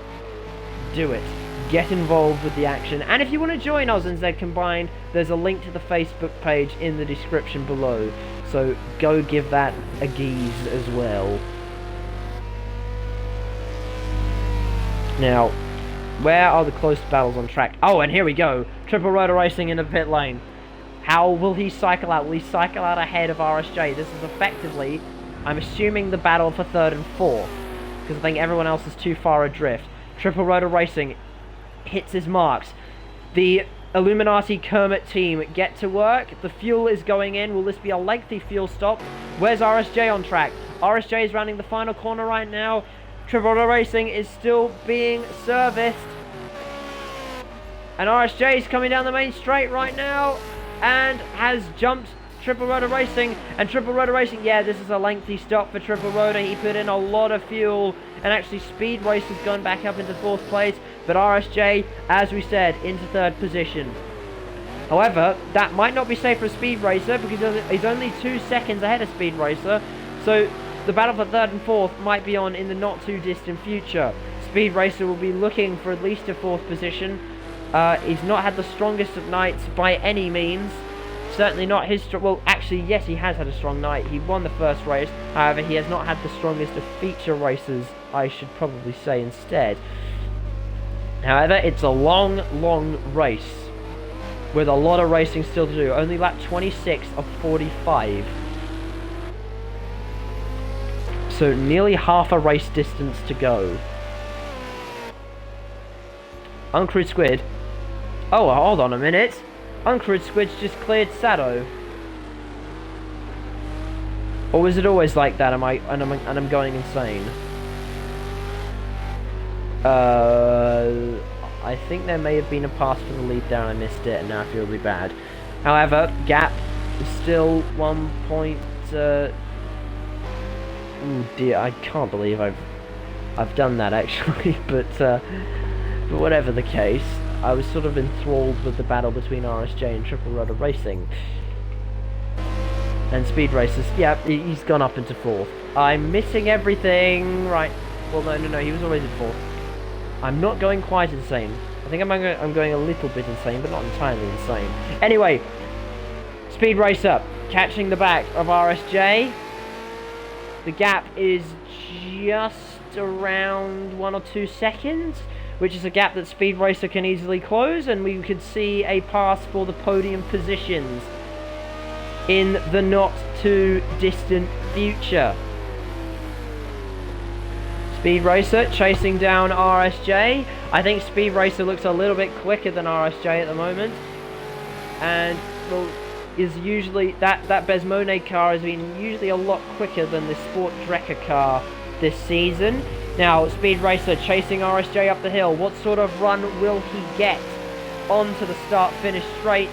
Do it. Get involved with the action. And if you want to join Aus-NZ Combined, there's a link to the Facebook page in the description below. So go give that a gaze as well. Now, where are the close battles on track? Oh, and here we go. Triple Rotor Racing in the pit lane. How will he cycle out? Will he cycle out ahead of RSJ? This is effectively, I'm assuming, the battle for 3rd and 4th. Because I think everyone else is too far adrift. Triple Rotor Racing hits his marks. The Illuminati Kermit team get to work. The fuel is going in. Will this be a lengthy fuel stop? Where's RSJ on track? RSJ is rounding the final corner right now. Triple Rotor Racing is still being serviced. And RSJ is coming down the main straight right now and has jumped Triple Rotor Racing. And Triple Rotor Racing, yeah, this is a lengthy stop for Triple Rotor. He put in a lot of fuel, and actually Speed Race has gone back up into 4th place. But RSJ, as we said, into 3rd position. However, that might not be safe for Speed Racer because he's only 2 seconds ahead of Speed Racer. So the battle for 3rd and 4th might be on in the not too distant future. Speed Racer will be looking for at least a 4th position. He's not had the strongest of nights by any means. Certainly not his... Well, actually, yes, he has had a strong night. He won the first race. However, he has not had the strongest of feature races, I should probably say instead. However, it's a long, long race with a lot of racing still to do. Only lap 26 of 45. So nearly half a race distance to go. Uncrewed Squid. Oh, hold on a minute. Uncrewed Squid's just cleared Sado. Or was it always like that? I'm going insane? I think there may have been a pass for the lead there and I missed it, and now I feel really bad. However, gap is still 1 point. Oh dear, I can't believe I've done that actually, but whatever the case, I was sort of enthralled with the battle between RSJ and Triple Rotor Racing. And Speed Racers, yeah, he's gone up into 4th. I'm missing everything, right? Well, no, he was always in 4th. I'm not going quite insane. I think I'm going a little bit insane, but not entirely insane. Anyway, Speed Racer catching the back of RSJ. The gap is just around 1 or 2 seconds, which is a gap that Speed Racer can easily close, and we could see a pass for the podium positions in the not too distant future. Speed Racer chasing down RSJ. I think Speed Racer looks a little bit quicker than RSJ at the moment, and well, is usually that Besmone car has been usually a lot quicker than the Sport Drecker car this season. Now, Speed Racer chasing RSJ up the hill. What sort of run will he get onto the start-finish straight?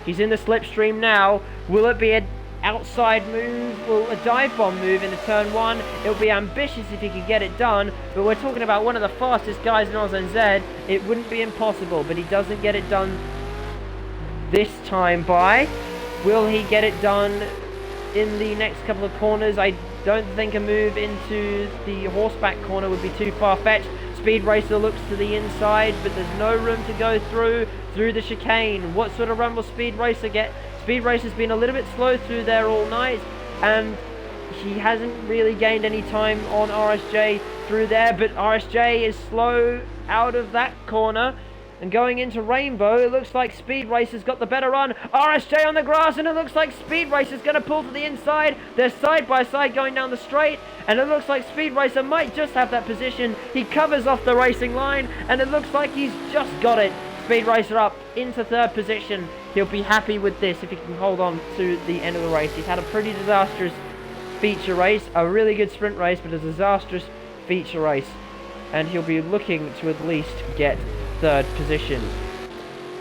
He's in the slipstream now. Will it be an outside move? Will a dive bomb move into turn 1? It'll be ambitious if he could get it done, but we're talking about one of the fastest guys in Aus-NZ. It wouldn't be impossible, but he doesn't get it done this time by. Will he get it done in the next couple of corners? I don't think a move into the horseback corner would be too far-fetched. Speed Racer looks to the inside, but there's no room to go through the chicane. What sort of run will Speed Racer get? Speed Racer's been a little bit slow through there all night, and he hasn't really gained any time on RSJ through there, but RSJ is slow out of that corner. And going into Rainbow, it looks like Speed Racer's got the better run. RSJ on the grass, and it looks like Speed Racer's going to pull to the inside. They're side by side going down the straight, and it looks like Speed Racer might just have that position. He covers off the racing line, and it looks like he's just got it. Speed Racer up into 3rd position. He'll be happy with this if he can hold on to the end of the race. He's had a pretty disastrous feature race, a really good sprint race, but a disastrous feature race. And he'll be looking to at least get 3rd position.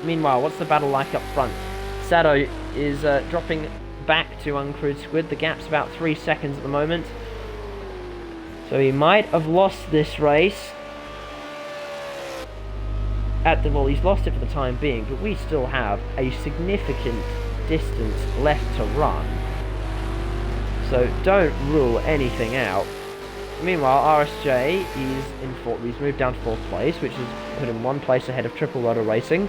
Meanwhile, what's the battle like up front? Sado is dropping back to Uncrewed Squid. The gap's about 3 seconds at the moment. So he might have lost this race. well, he's lost it for the time being, but we still have a significant distance left to run. So don't rule anything out. Meanwhile, RSJ is in fourth. He's moved down to 4th place, which has put him 1 place ahead of Triple Rotor Racing.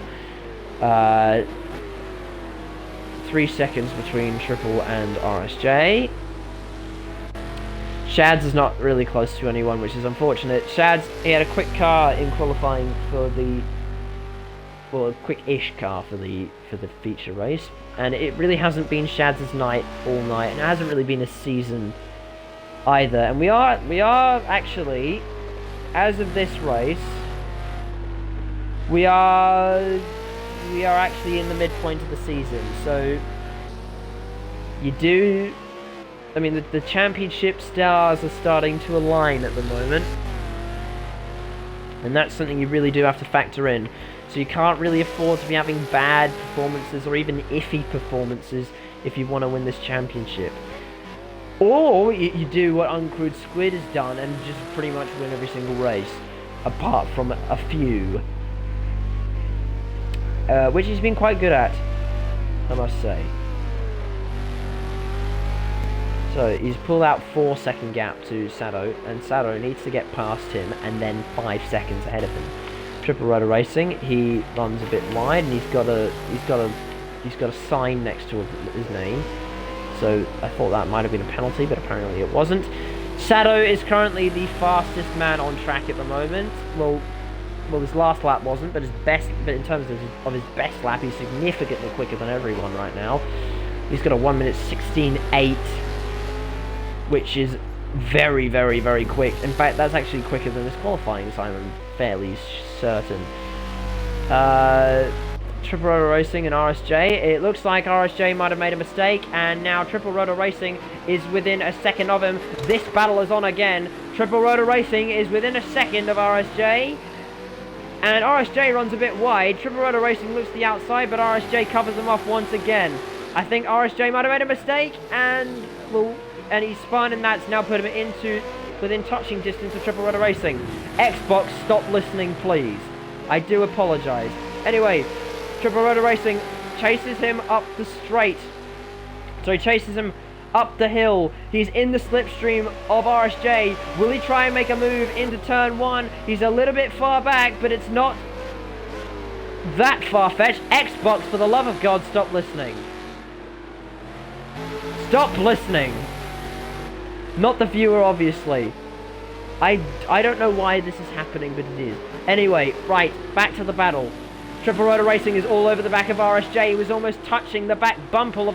3 seconds between Triple and RSJ. Shads is not really close to anyone, which is unfortunate. Shads, he had a quick car in qualifying for the, well, a quick-ish car for the feature race, and it really hasn't been Shads' night all night, and it hasn't really been a season either. And we are actually, as of this race, we are actually in the midpoint of the season. So you do, I mean, the championship stars are starting to align at the moment, and that's something you really do have to factor in. So you can't really afford to be having bad performances or even iffy performances if you want to win this championship. Or you do what Uncrewed Squid has done and just pretty much win every single race, apart from a few, which he's been quite good at, I must say. So he's pulled out 4-second gap to Sado, and Sado needs to get past him and then 5 seconds ahead of him. Triple Rotor Racing, he runs a bit wide, and he's got a sign next to his name. So I thought that might have been a penalty, but apparently it wasn't. Sado is currently the fastest man on track at the moment. Well, his last lap wasn't, but in terms of his best lap, he's significantly quicker than everyone right now. He's got a 1:16.8, which is very, very, very quick. In fact, that's actually quicker than his qualifying time, I'm fairly certain. Triple Rotor Racing and RSJ. It looks like RSJ might have made a mistake, and now Triple Rotor Racing is within a second of him. This battle is on again. Triple Rotor Racing is within a second of RSJ, and RSJ runs a bit wide. Triple Rotor Racing looks to the outside, but RSJ covers him off once again. I think RSJ might have made a mistake, and he's spun, and that's now put him into within touching distance of Triple Rotor Racing. Xbox, stop listening, please. I do apologise. Anyway, Triple Rotor Racing chases him up the straight. So he chases him up the hill. He's in the slipstream of RSJ. Will he try and make a move into turn 1? He's a little bit far back, but it's not that far-fetched. Xbox, for the love of God, stop listening. Stop listening. Not the viewer, obviously. I don't know why this is happening, but it is. Anyway, right, back to the battle. Triple Rotor Racing is all over the back of RSJ. He was almost touching the back bumper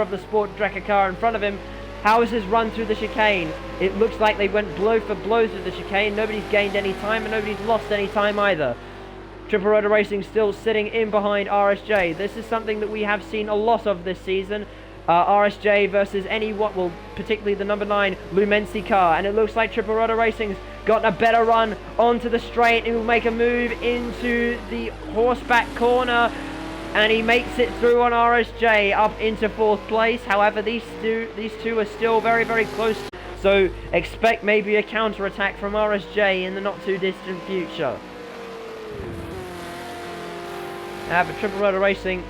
of the Sport Drekker car in front of him. How is his run through the chicane? It looks like they went blow for blow through the chicane. Nobody's gained any time, and nobody's lost any time either. Triple Rotor Racing still sitting in behind RSJ. This is something that we have seen a lot of this season. RSJ versus well, particularly the number 9 Lumensi car, and it looks like Triple Rotor Racing's gotten a better run onto the straight. He will make a move into the horseback corner, and he makes it through on RSJ up into 4th place. However, these two are still very, very close, so expect maybe a counter-attack from RSJ in the not too distant future. But Triple Rotor Racing,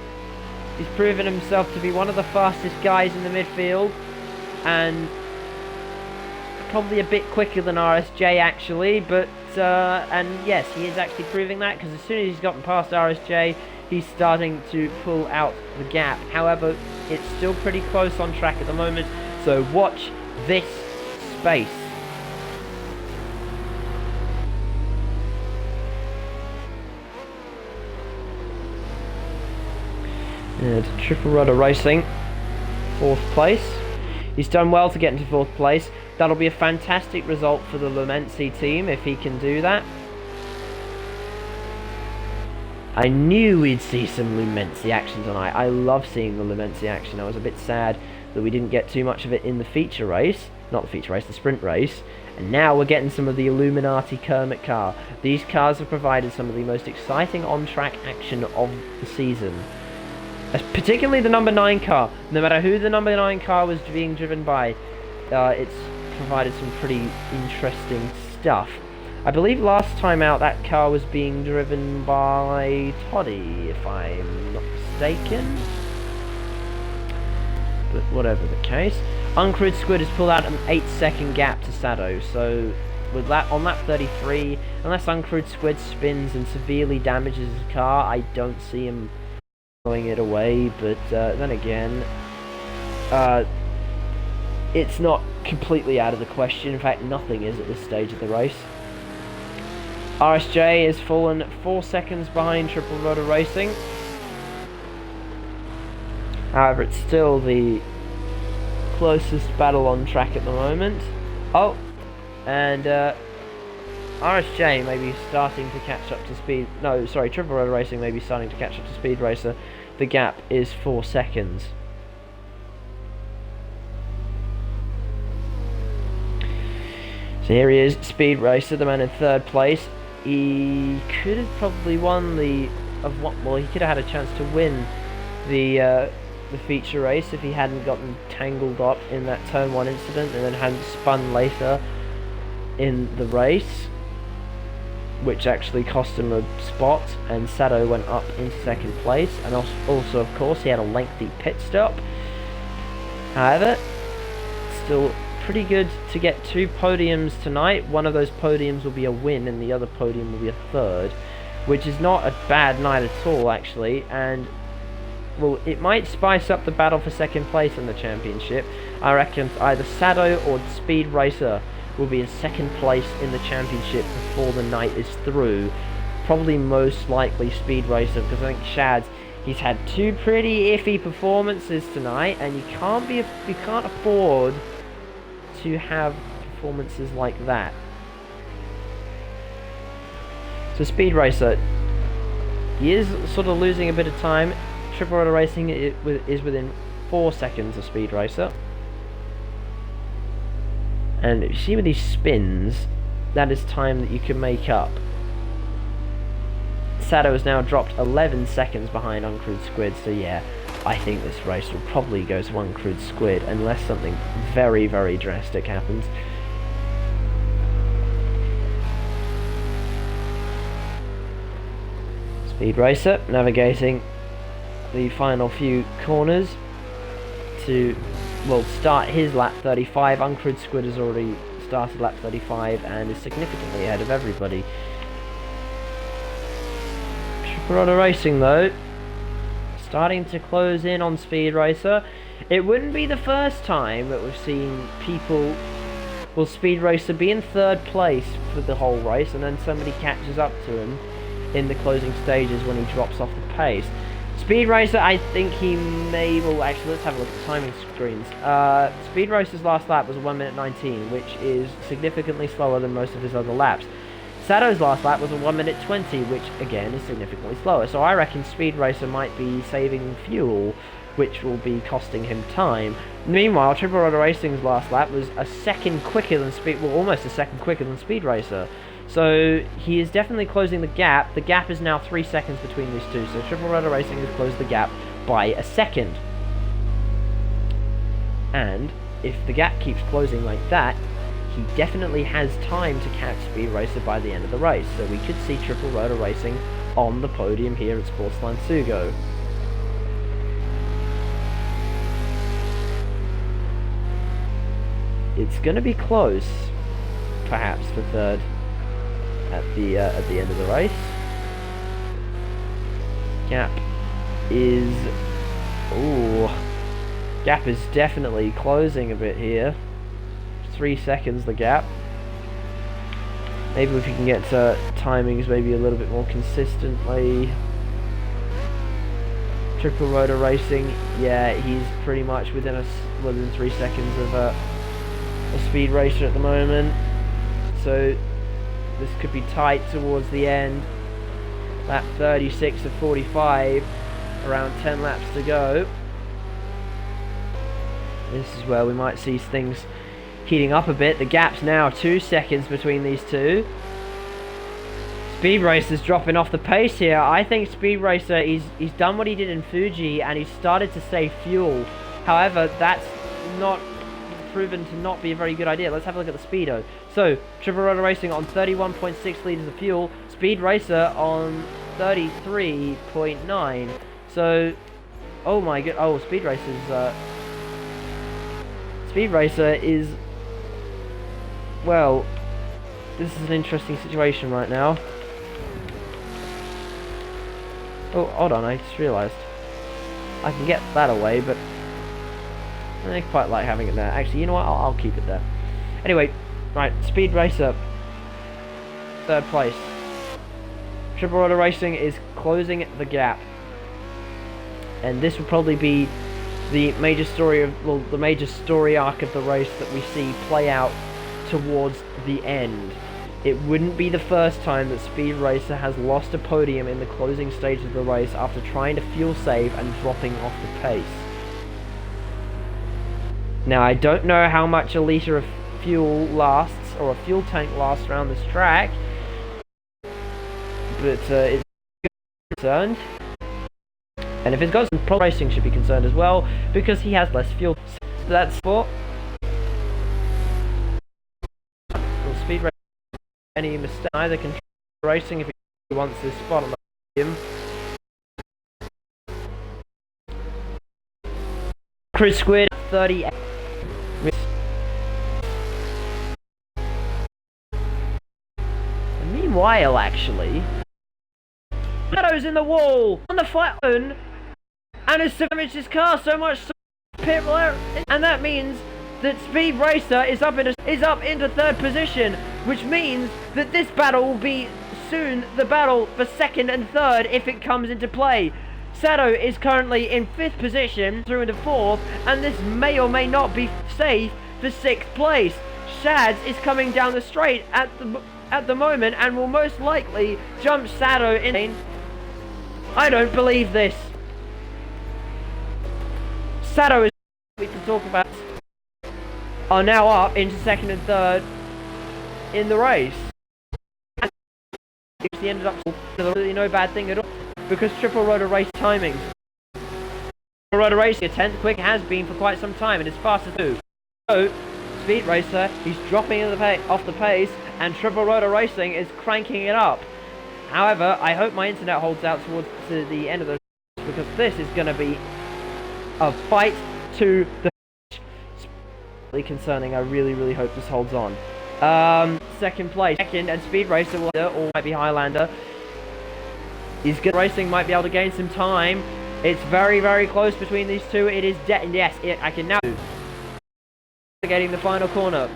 he's proven himself to be one of the fastest guys in the midfield, and probably a bit quicker than RSJ actually, but and yes, he is actually proving that, because as soon as he's gotten past RSJ, he's starting to pull out the gap. However, it's still pretty close on track at the moment, so watch this space. And Triple Rotor Racing, 4th place. He's done well to get into 4th place. That'll be a fantastic result for the Lumensi team if he can do that. I knew we'd see some Lumensi action tonight. I love seeing the Lumensi action. I was a bit sad that we didn't get too much of it in the feature race. Not the feature race, the sprint race. And now we're getting some of the Illuminati Kermit car. These cars have provided some of the most exciting on-track action of the season. Particularly the number 9 car. No matter who the number 9 car was being driven by, it's provided some pretty interesting stuff. I believe last time out that car was being driven by Toddy, if I'm not mistaken. But whatever the case. Uncrewed Squid has pulled out an 8-second gap to Sado, so with that on lap 33, unless Uncrewed Squid spins and severely damages his car, I don't see him throwing it away, but then again, it's not completely out of the question. In fact, nothing is at this stage of the race. RSJ has fallen 4 seconds behind Triple Rotor Racing. However, it's still the closest battle on track at the moment. Oh, and RSJ may be starting to catch up to speed. No, sorry, Triple Rotor Racing may be starting to catch up to Speed Racer. The gap is 4 seconds. So here he is, Speed Racer, the man in 3rd place. He could have probably won the well, he could have had a chance to win the feature race if he hadn't gotten tangled up in that turn 1 incident and then hadn't spun later in the race, which actually cost him a spot, and Sado went up into 2nd place, and also of course he had a lengthy pit stop. However, still pretty good to get 2 podiums tonight. One of those podiums will be a win and the other podium will be a 3rd, which is not a bad night at all actually, and well, it might spice up the battle for 2nd place in the championship. I reckon either Sado or Speed Racer will be in 2nd place in the championship before the night is through. Probably most likely Speed Racer, because I think Shad's, he's had 2 pretty iffy performances tonight, and you can't afford to have performances like that. So Speed Racer, he is sort of losing a bit of time. Triple Rotor Racing is within 4 seconds of Speed Racer. And if you see with these spins, that is time that you can make up. Sado has now dropped 11 seconds behind Uncrewed Squid, so yeah, I think this race will probably go to Uncrewed Squid unless something very, very drastic happens. Speed Racer navigating the final few corners to, well, start his lap 35. Uncrewed Squid has already started lap 35 and is significantly ahead of everybody. Triple Rotor Racing though, starting to close in on Speed Racer. It wouldn't be the first time that we've seen people, well, Speed Racer be in 3rd place for the whole race and then somebody catches up to him in the closing stages when he drops off the pace. Speed Racer, I think he may, well actually let's have a look at the timing screens. Speed Racer's last lap was 1 minute 19, which is significantly slower than most of his other laps. Sado's last lap was a 1 minute 20, which again is significantly slower. So I reckon Speed Racer might be saving fuel, which will be costing him time. Meanwhile, Triple Rotor Racing's last lap was a second quicker than almost a second quicker than Speed Racer. So he is definitely closing the gap. The gap is now 3 seconds between these two. So Triple Rotor Racing has closed the gap by a second. And if the gap keeps closing like that, he definitely has time to catch Speed Racer by the end of the race. So we could see Triple Rotor Racing on the podium here at Sportsland Sugo. It's going to be close, perhaps for 3rd at the end of the race. Gap is definitely closing a bit here. 3 seconds the gap. Maybe if you can get timings maybe a little bit more consistently. Triple Rotor Racing, yeah, he's pretty much within 3 seconds of a Speed Racer at the moment. So this could be tight towards the end. Lap 36 of 45, around 10 laps to go. This is where we might see things heating up a bit. The gap's now 2 seconds between these two. Speed Racer's dropping off the pace here. I think Speed Racer, he's done what he did in Fuji and he's started to save fuel. However, that's not proven to not be a very good idea. Let's have a look at the speedo. So, Triple Rotor Racing on 31.6 litres of fuel, Speed Racer on 33.9. So, oh my god, oh, Speed Racer is, well, this is an interesting situation right now. Oh, hold on, I just realised. I can get that away, but I quite like having it there. Actually, you know what, I'll keep it there. Anyway, right, Speed Racer, 3rd place. Triple Rotor Racing is closing the gap. And this will probably be the major story of, well, the major story arc of the race that we see play out towards the end. It wouldn't be the first time that Speed Racer has lost a podium in the closing stage of the race after trying to fuel save and dropping off the pace. Now, I don't know how much a litre of fuel lasts, or a fuel tank lasts around this track, but it's concerned. And if it's got some problem, racing should be concerned as well, because he has less fuel. So that's for Speed Racer. Any mistake, either control racing if he wants this spot on the podium. Chris Squid 38. And meanwhile, actually, Shadow's in the wall on the flat zone, and has damaged his car so much, and that means that Speed Racer is up into 3rd position, which means that this battle will be soon the battle for 2nd and 3rd if it comes into play. Sado is currently in 5th position through into 4th, and this may or may not be safe for 6th place. Shads is coming down the straight at the moment and will most likely jump Sado in. I don't believe this. Sado is we can talk about are now up into 2nd and 3rd in the race. He ended up really no bad thing at all, because Triple Rotor Race timings. Triple Rotor Racing, a 10th quick has been for quite some time, and it's fast as 2. So, Speed Racer, he's dropping off the pace, and Triple Rotor Racing is cranking it up. However, I hope my internet holds out towards the end of the race, because this is going to be a fight to the concerning. I really hope this holds on. 2nd place, and Speed Racer will, or might be Highlander. He's good. Racing might be able to gain some time. It's very close between these two. It is yes, I can now getting the final corner.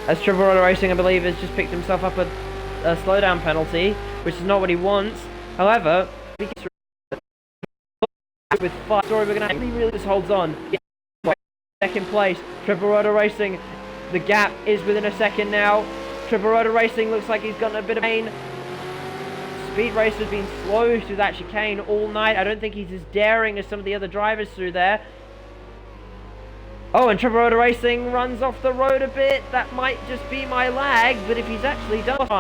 As Triple Rotor Racing, I believe, has just picked himself up a slowdown penalty, which is not what he wants. However, with 5 story, we're gonna really just holds on. 2nd place, Triple Rotor Racing. The gap is within a second now. Triple Rotor Racing looks like he's gotten a bit of pain. Speed Racer's been slow through that chicane all night. I don't think he's as daring as some of the other drivers through there. Oh, and Triple Rotor Racing runs off the road a bit. That might just be my lag, but if he's actually done fine.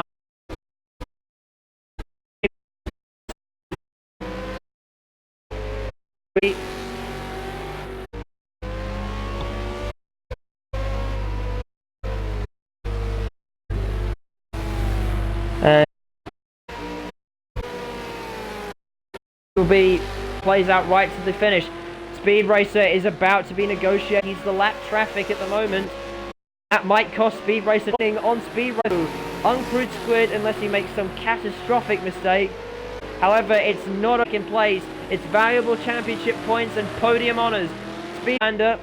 Plays out right to the finish. Speed Racer is about to be negotiating. He's the lap traffic at the moment. That might cost Speed Racer on Speed Racer. Uncrewed Squid unless he makes some catastrophic mistake. However, it's not in place. It's valuable championship points and podium honours. Highlander,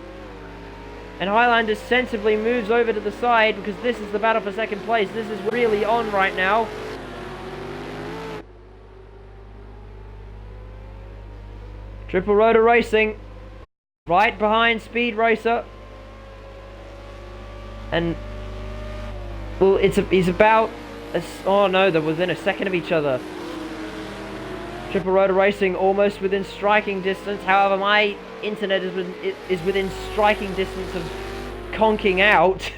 and Highlander sensibly moves over to the side because this is the battle for 2nd place. This is really on right now. Triple Rotor Racing right behind Speed Racer, and well, he's about oh no, they're within a second of each other. Triple Rotor Racing almost within striking distance. However, my internet is within striking distance of conking out.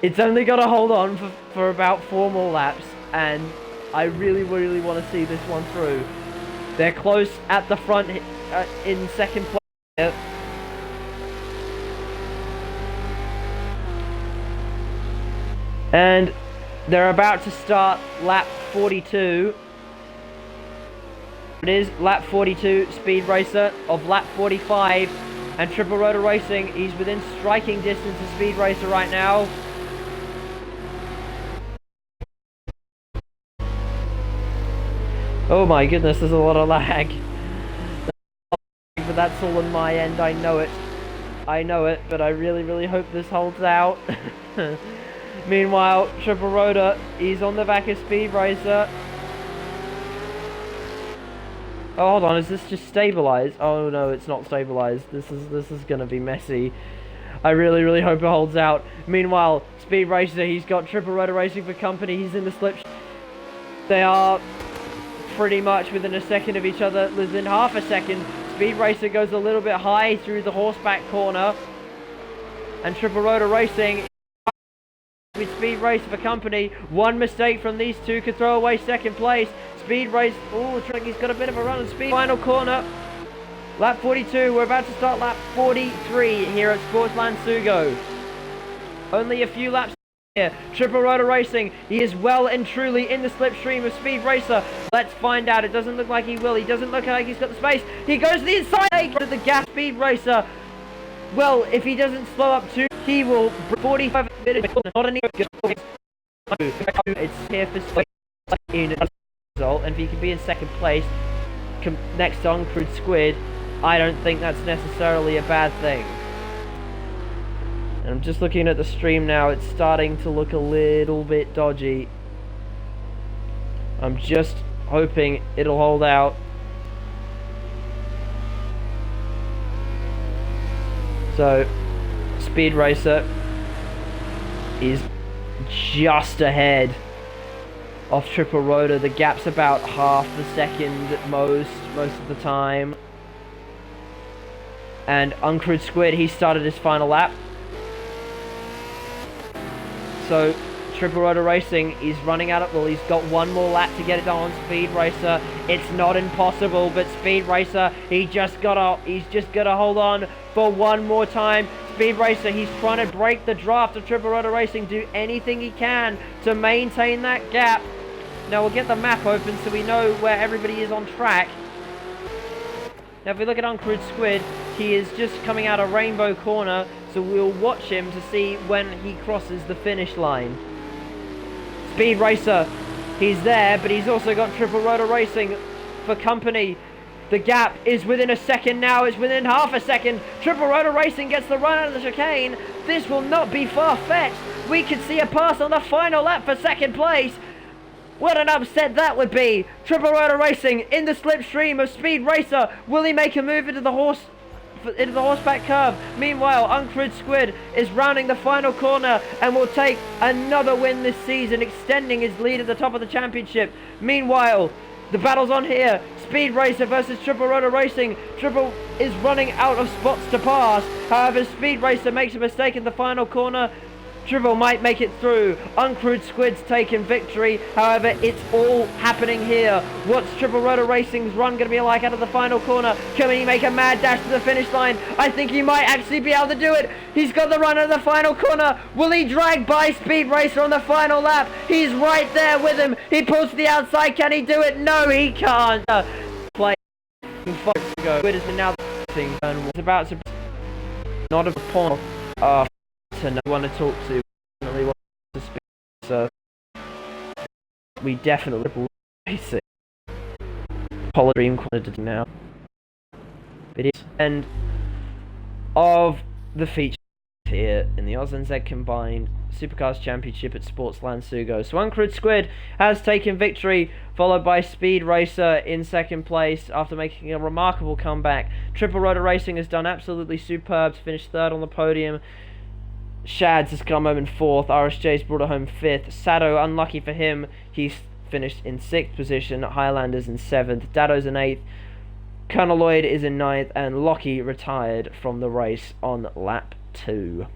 It's only got to hold on for about 4 more laps, and I really want to see this one through. They're close at the front in 2nd place. And they're about to start lap 42. It is lap 42, Speed Racer of lap 45. And Triple Rotor Racing, he's within striking distance of Speed Racer right now. Oh my goodness, there's a lot of lag. But that's all on my end, I know it. I know it, but I really hope this holds out. Meanwhile, Triple Rotor, he's on the back of Speed Racer. Oh, hold on, is this just stabilized? Oh no, it's not stabilized. This is gonna be messy. I really hope it holds out. Meanwhile, Speed Racer, he's got Triple Rotor Racing for company. He's in the slip. They are pretty much within a second of each other, within half a second. Speed Racer goes a little bit high through the horseback corner, and Triple Rotor Racing with Speed Racer for company. One mistake from these two could throw away second place. Speed Racer, oh, he's got a bit of a run on speed. Final corner, lap 42. We're about to start lap 43 here at Sportsland Sugo. Only a few laps here. Triple Rotor Racing, he is well and truly in the slipstream of Speed Racer. Let's find out. It doesn't look like he will. He doesn't look like he's got the space. He goes to the inside of the gas. Speed Racer, well, if he doesn't slow up too, he will 45 minutes. Not any good. It's here for in result, and if he can be in second place next to Uncrewed Squid, I don't think that's necessarily a bad thing. And I'm just looking at the stream now, it's starting to look a little bit dodgy. I'm just hoping it'll hold out. So, Speed Racer is just ahead of Triple Rotor. The gap's about half a second at most of the time. And Uncrewed Squid, he started his final lap. So, Triple Rotor Racing is running out of, well, he's got one more lap to get it done on Speed Racer. It's not impossible, but Speed Racer, he's just gotta hold on for one more time. Speed Racer, he's trying to break the draft of Triple Rotor Racing, do anything he can to maintain that gap. Now we'll get the map open so we know where everybody is on track. Now if we look at Uncrewed Squid, he is just coming out of Rainbow Corner, so we'll watch him to see when he crosses the finish line. Speed Racer, he's there, but he's also got Triple Rotor Racing for company. The gap is within a second now, it's within half a second. Triple Rotor Racing gets the run out of the chicane. This will not be far-fetched. We could see a pass on the final lap for second place. What an upset that would be. Triple Rotor Racing in the slipstream of Speed Racer. Will he make a move into the horseback curve? Meanwhile, Uncrewed Squid is rounding the final corner and will take another win this season, extending his lead at the top of the championship. Meanwhile, the battle's on here. Speed Racer versus Triple Rotor Racing. Triple is running out of spots to pass. However, Speed Racer makes a mistake in the final corner. Triple might make it through. Uncrewed Squid's taken victory. However, it's all happening here. What's Triple Rotor Racing's run going to be like out of the final corner? Can he make a mad dash to the finish line? I think he might actually be able to do it. He's got the run out of the final corner. Will he drag by Speed Racer on the final lap? He's right there with him. He pulls to the outside. Can he do it? No, he can't. Play. Squid has been now it's about to not a pawn. To no one to talk to, definitely want to speak, so we definitely will race it. Dream quantity now. It is end of the feature here in the Aus-NZ combined Supercars Championship at Sportsland Sugo. So Uncrewed Squid has taken victory, followed by Speed Racer in second place after making a remarkable comeback. Triple Rotor Racing has done absolutely superb to finish third on the podium. Shads has come home in fourth. RSJ's brought it home fifth. Sado, unlucky for him, he's finished in sixth position. Highlanders in seventh. Dado's in eighth. Colonel Lloyd is in ninth, and Lockie retired from the race on lap 2.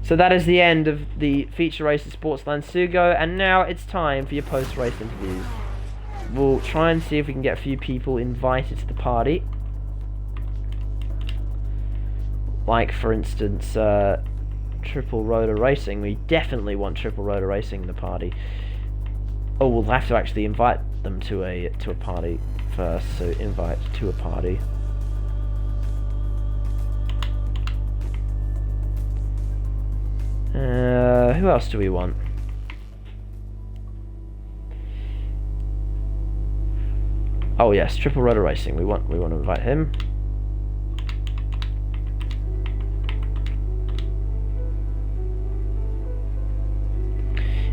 So that is the end of the feature race at Sportsland Sugo, and now it's time for your post-race interviews. We'll try and see if we can get a few people invited to the party. Like, for instance, triple rotor racing. We definitely want triple rotor racing in the party. Oh, we'll have to actually invite them to a party first. So invite to a party. Who else do we want? Oh yes, triple rotor racing. We want to invite him.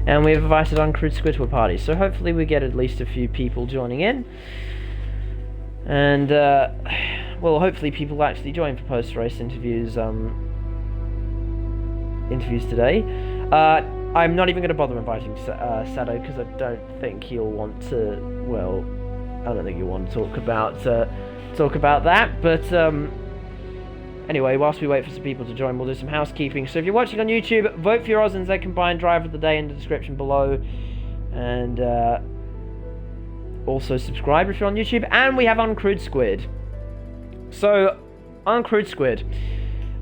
And we've invited Uncrewed Squid to a party, so hopefully we get at least a few people joining in. And, well, hopefully people actually join for post-race interviews today. I'm not even going to bother inviting Sado, because I don't think he'll want to, well, I don't think he'll want to talk about that, but, anyway, whilst we wait for some people to join, we'll do some housekeeping. So if you're watching on YouTube, vote for your Aus-NZ combined driver of the day in the description below. And also subscribe if you're on YouTube. And we have Uncrewed Squid. So, Uncrewed Squid.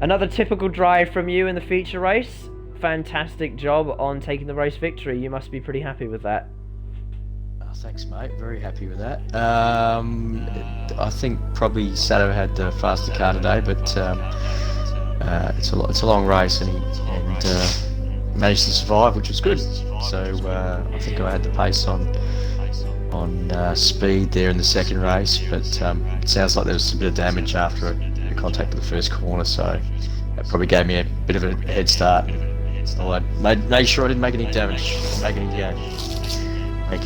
Another typical drive from you in the feature race. Fantastic job on taking the race victory. You must be pretty happy with that. Thanks, mate. Very happy with that. I think probably Sato had the faster car today, but it's a long race, and he managed to survive, which was good. So I think I had the pace on speed there in the second race, but it sounds like there was a bit of damage after a contact with the first corner, so that probably gave me a bit of a head start. So I made sure I didn't make any damage, make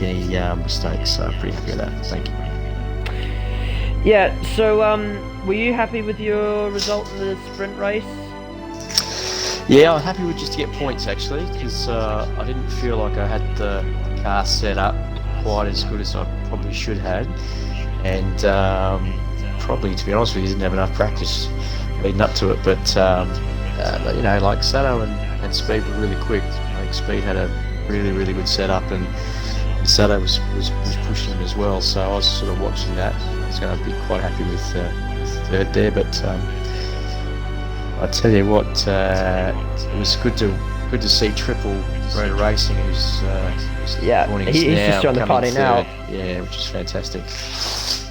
any mistakes, so I'm pretty happy with that. Thank you. Yeah, so were you happy with your result in the sprint race? Yeah, I'm happy with just to get points actually, because I didn't feel like I had the car set up quite as good as I probably should have, and probably, to be honest with you, didn't have enough practice leading up to it, but you know, like Sato and Speed were really quick. I think Speed had a really good setup, and Sato was pushing him as well, so I was sort of watching that. I was going to be quite happy with third there, but I tell you what, it was good to see triple rotor racing. Who's he's just joined the party now. Yeah, which is fantastic.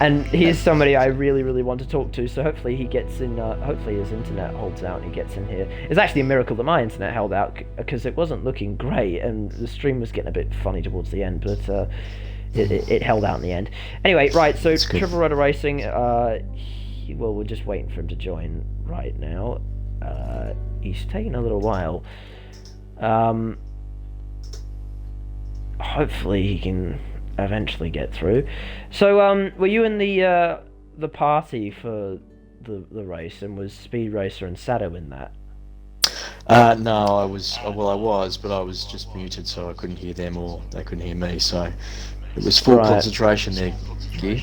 And he's somebody I really want to talk to, so hopefully he gets in, hopefully his internet holds out and he gets in here. It's actually a miracle that my internet held out, because it wasn't looking great and the stream was getting a bit funny towards the end, but it held out in the end. Anyway, right, so triple rotor racing, well, we're just waiting for him to join right now. He's taking a little while. Hopefully he can eventually get through. So were you in the party for the race, and was Speed Racer and Sato in that? No, I was, but I was just muted, so I couldn't hear them or they couldn't hear me, so it was full concentration there, Gear.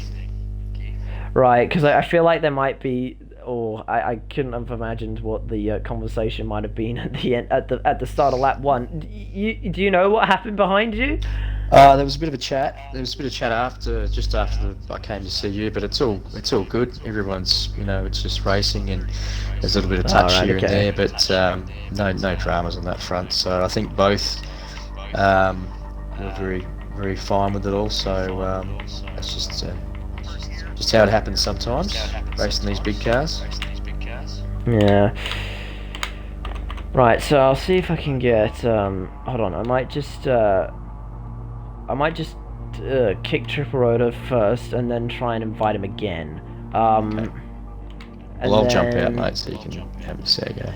Right, because I feel like there might be, or I couldn't have imagined what the conversation might have been at the end, at the start of lap 1. Do you know what happened behind you? There was a bit of a chat. Just after I came to see you, but it's all good. Everyone's, you know, it's just racing, and there's a little bit of touch here and there, but no dramas on that front. So I think both were very fine with it all. So that's just how it happens sometimes, racing these big cars. Yeah. Right. So I'll see if I can get. Hold on. I might just kick Triple Rotor first, and then try and invite him again. Okay. Well, I'll jump out, mate, so you can have a say go.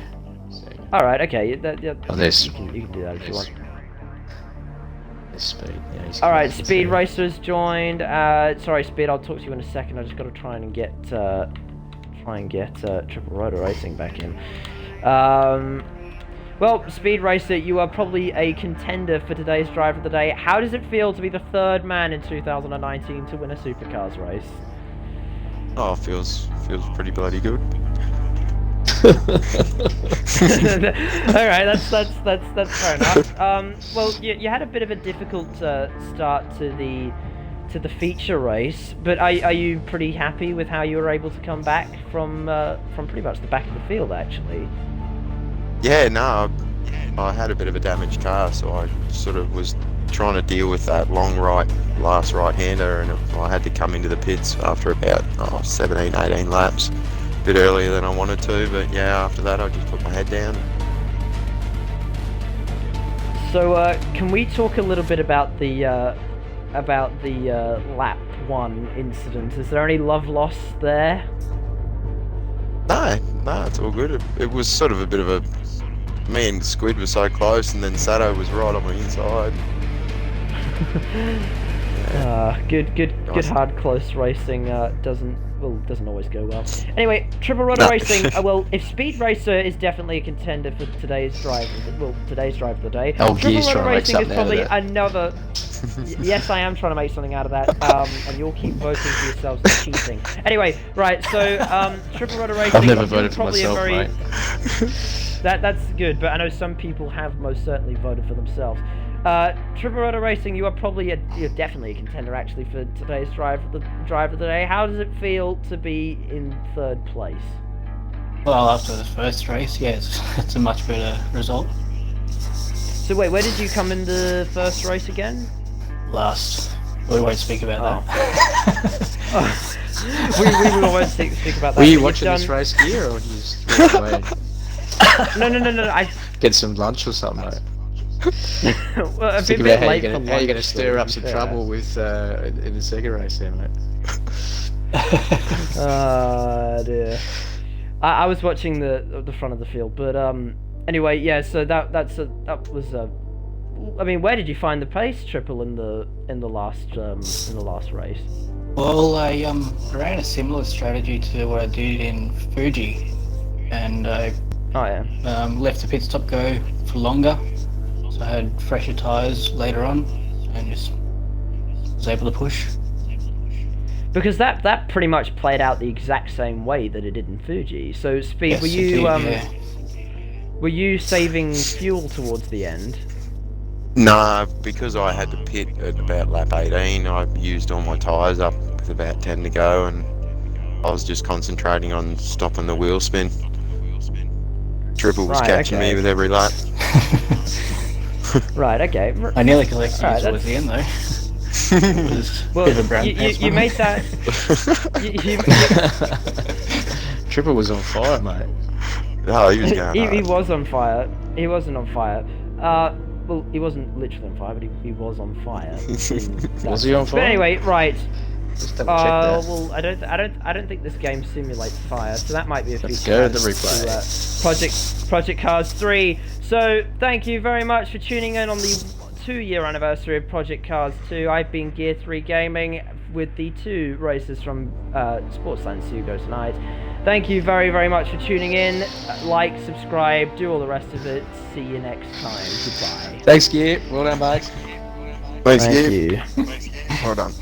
Alright, okay. You can do that if you want. There's Speed. Yeah, alright, Speed Racer's joined. Sorry, Speed, I'll talk to you in a second. I just got to try and get Triple Rotor Racing back in. Well, Speed Racer, you are probably a contender for today's Driver of the Day. How does it feel to be the third man in 2019 to win a Supercars race? Oh, feels pretty bloody good. Alright, that's fair enough. Well, you had a bit of a difficult start to the feature race, but are you pretty happy with how you were able to come back from pretty much the back of the field, actually? Yeah, no, I had a bit of a damaged car, so I sort of was trying to deal with that long last right-hander, and I had to come into the pits after about 17, 18 laps, a bit earlier than I wanted to, but yeah, after that I just put my head down. So, can we talk a little bit about the lap 1 incident? Is there any love lost there? No, it's all good. It was sort of a bit of a... Me and Squid were so close, and then Sato was right on my inside. Good Nice. hard close racing doesn't always go well. Anyway, Triple Rudder No. Racing. Well, if Speed Racer is definitely a contender for today's drive of the day. Oh, Triple Gear's Rudder trying to make Racing is something out of probably that. another. Yes, I am trying to make something out of that, and you'll keep voting for yourselves as cheating. Anyway, right. So, Triple Rudder Racing. I've never is voted for probably myself, a very, mate. That's good, but I know some people have most certainly voted for themselves. Triple Rudder Racing, you're definitely a contender actually for today's drive of the day. How does it feel to be in 3rd place? Well, after the first race, yeah, it's a much better result. So wait, where did you come in the first race again? Last, we won't speak about that. we won't speak about that. Were you but watching you've this done- race, Gear, or did you just walk away and No. get some lunch or something, mate? Well, I've Think been a about bit how late you're for gonna lunch, stir to up be some fair. trouble with in the second race there, mate. Dear. I was watching the front of the field, but anyway, yeah. So that was I mean, where did you find the pace, Triple, in the last race? Well, I ran a similar strategy to what I did in Fuji, and I Oh yeah. left the pit stop go for longer, so I had fresher tyres later on, and just was able to push. Because that pretty much played out the exact same way that it did in Fuji. So, Speed, Yes, were it you did, yeah. were you saving fuel towards the end? No, because I had to pit at about lap 18, I used all my tyres up with about 10 to go, and I was just concentrating on stopping the wheel spin. Triple was Right, catching okay. me with every lap. Right. Okay. I nearly collected Alright, you towards the end though. It was a Well, bit of a brown you pants you moment. made that. Triple was on fire, mate. Oh, he was going he hard. was on fire. He wasn't on fire. Well, he wasn't literally on fire, but he was on fire. Was he on fire? But anyway, right. Just double check that. Well, I don't think this game simulates fire, so that might be a Let's feature go to the added replay. Project Cars 3. So thank you very much for tuning in on the 2-year anniversary of Project Cars 2. I've been Gear 3 Gaming with the 2 races from Sportsland Sugo tonight. Thank you very, very much for tuning in. Like, subscribe, do all the rest of it. See you next time. Goodbye. Thanks, Gear. Well done, mate. Thanks, Thank Gabe. you. Well done.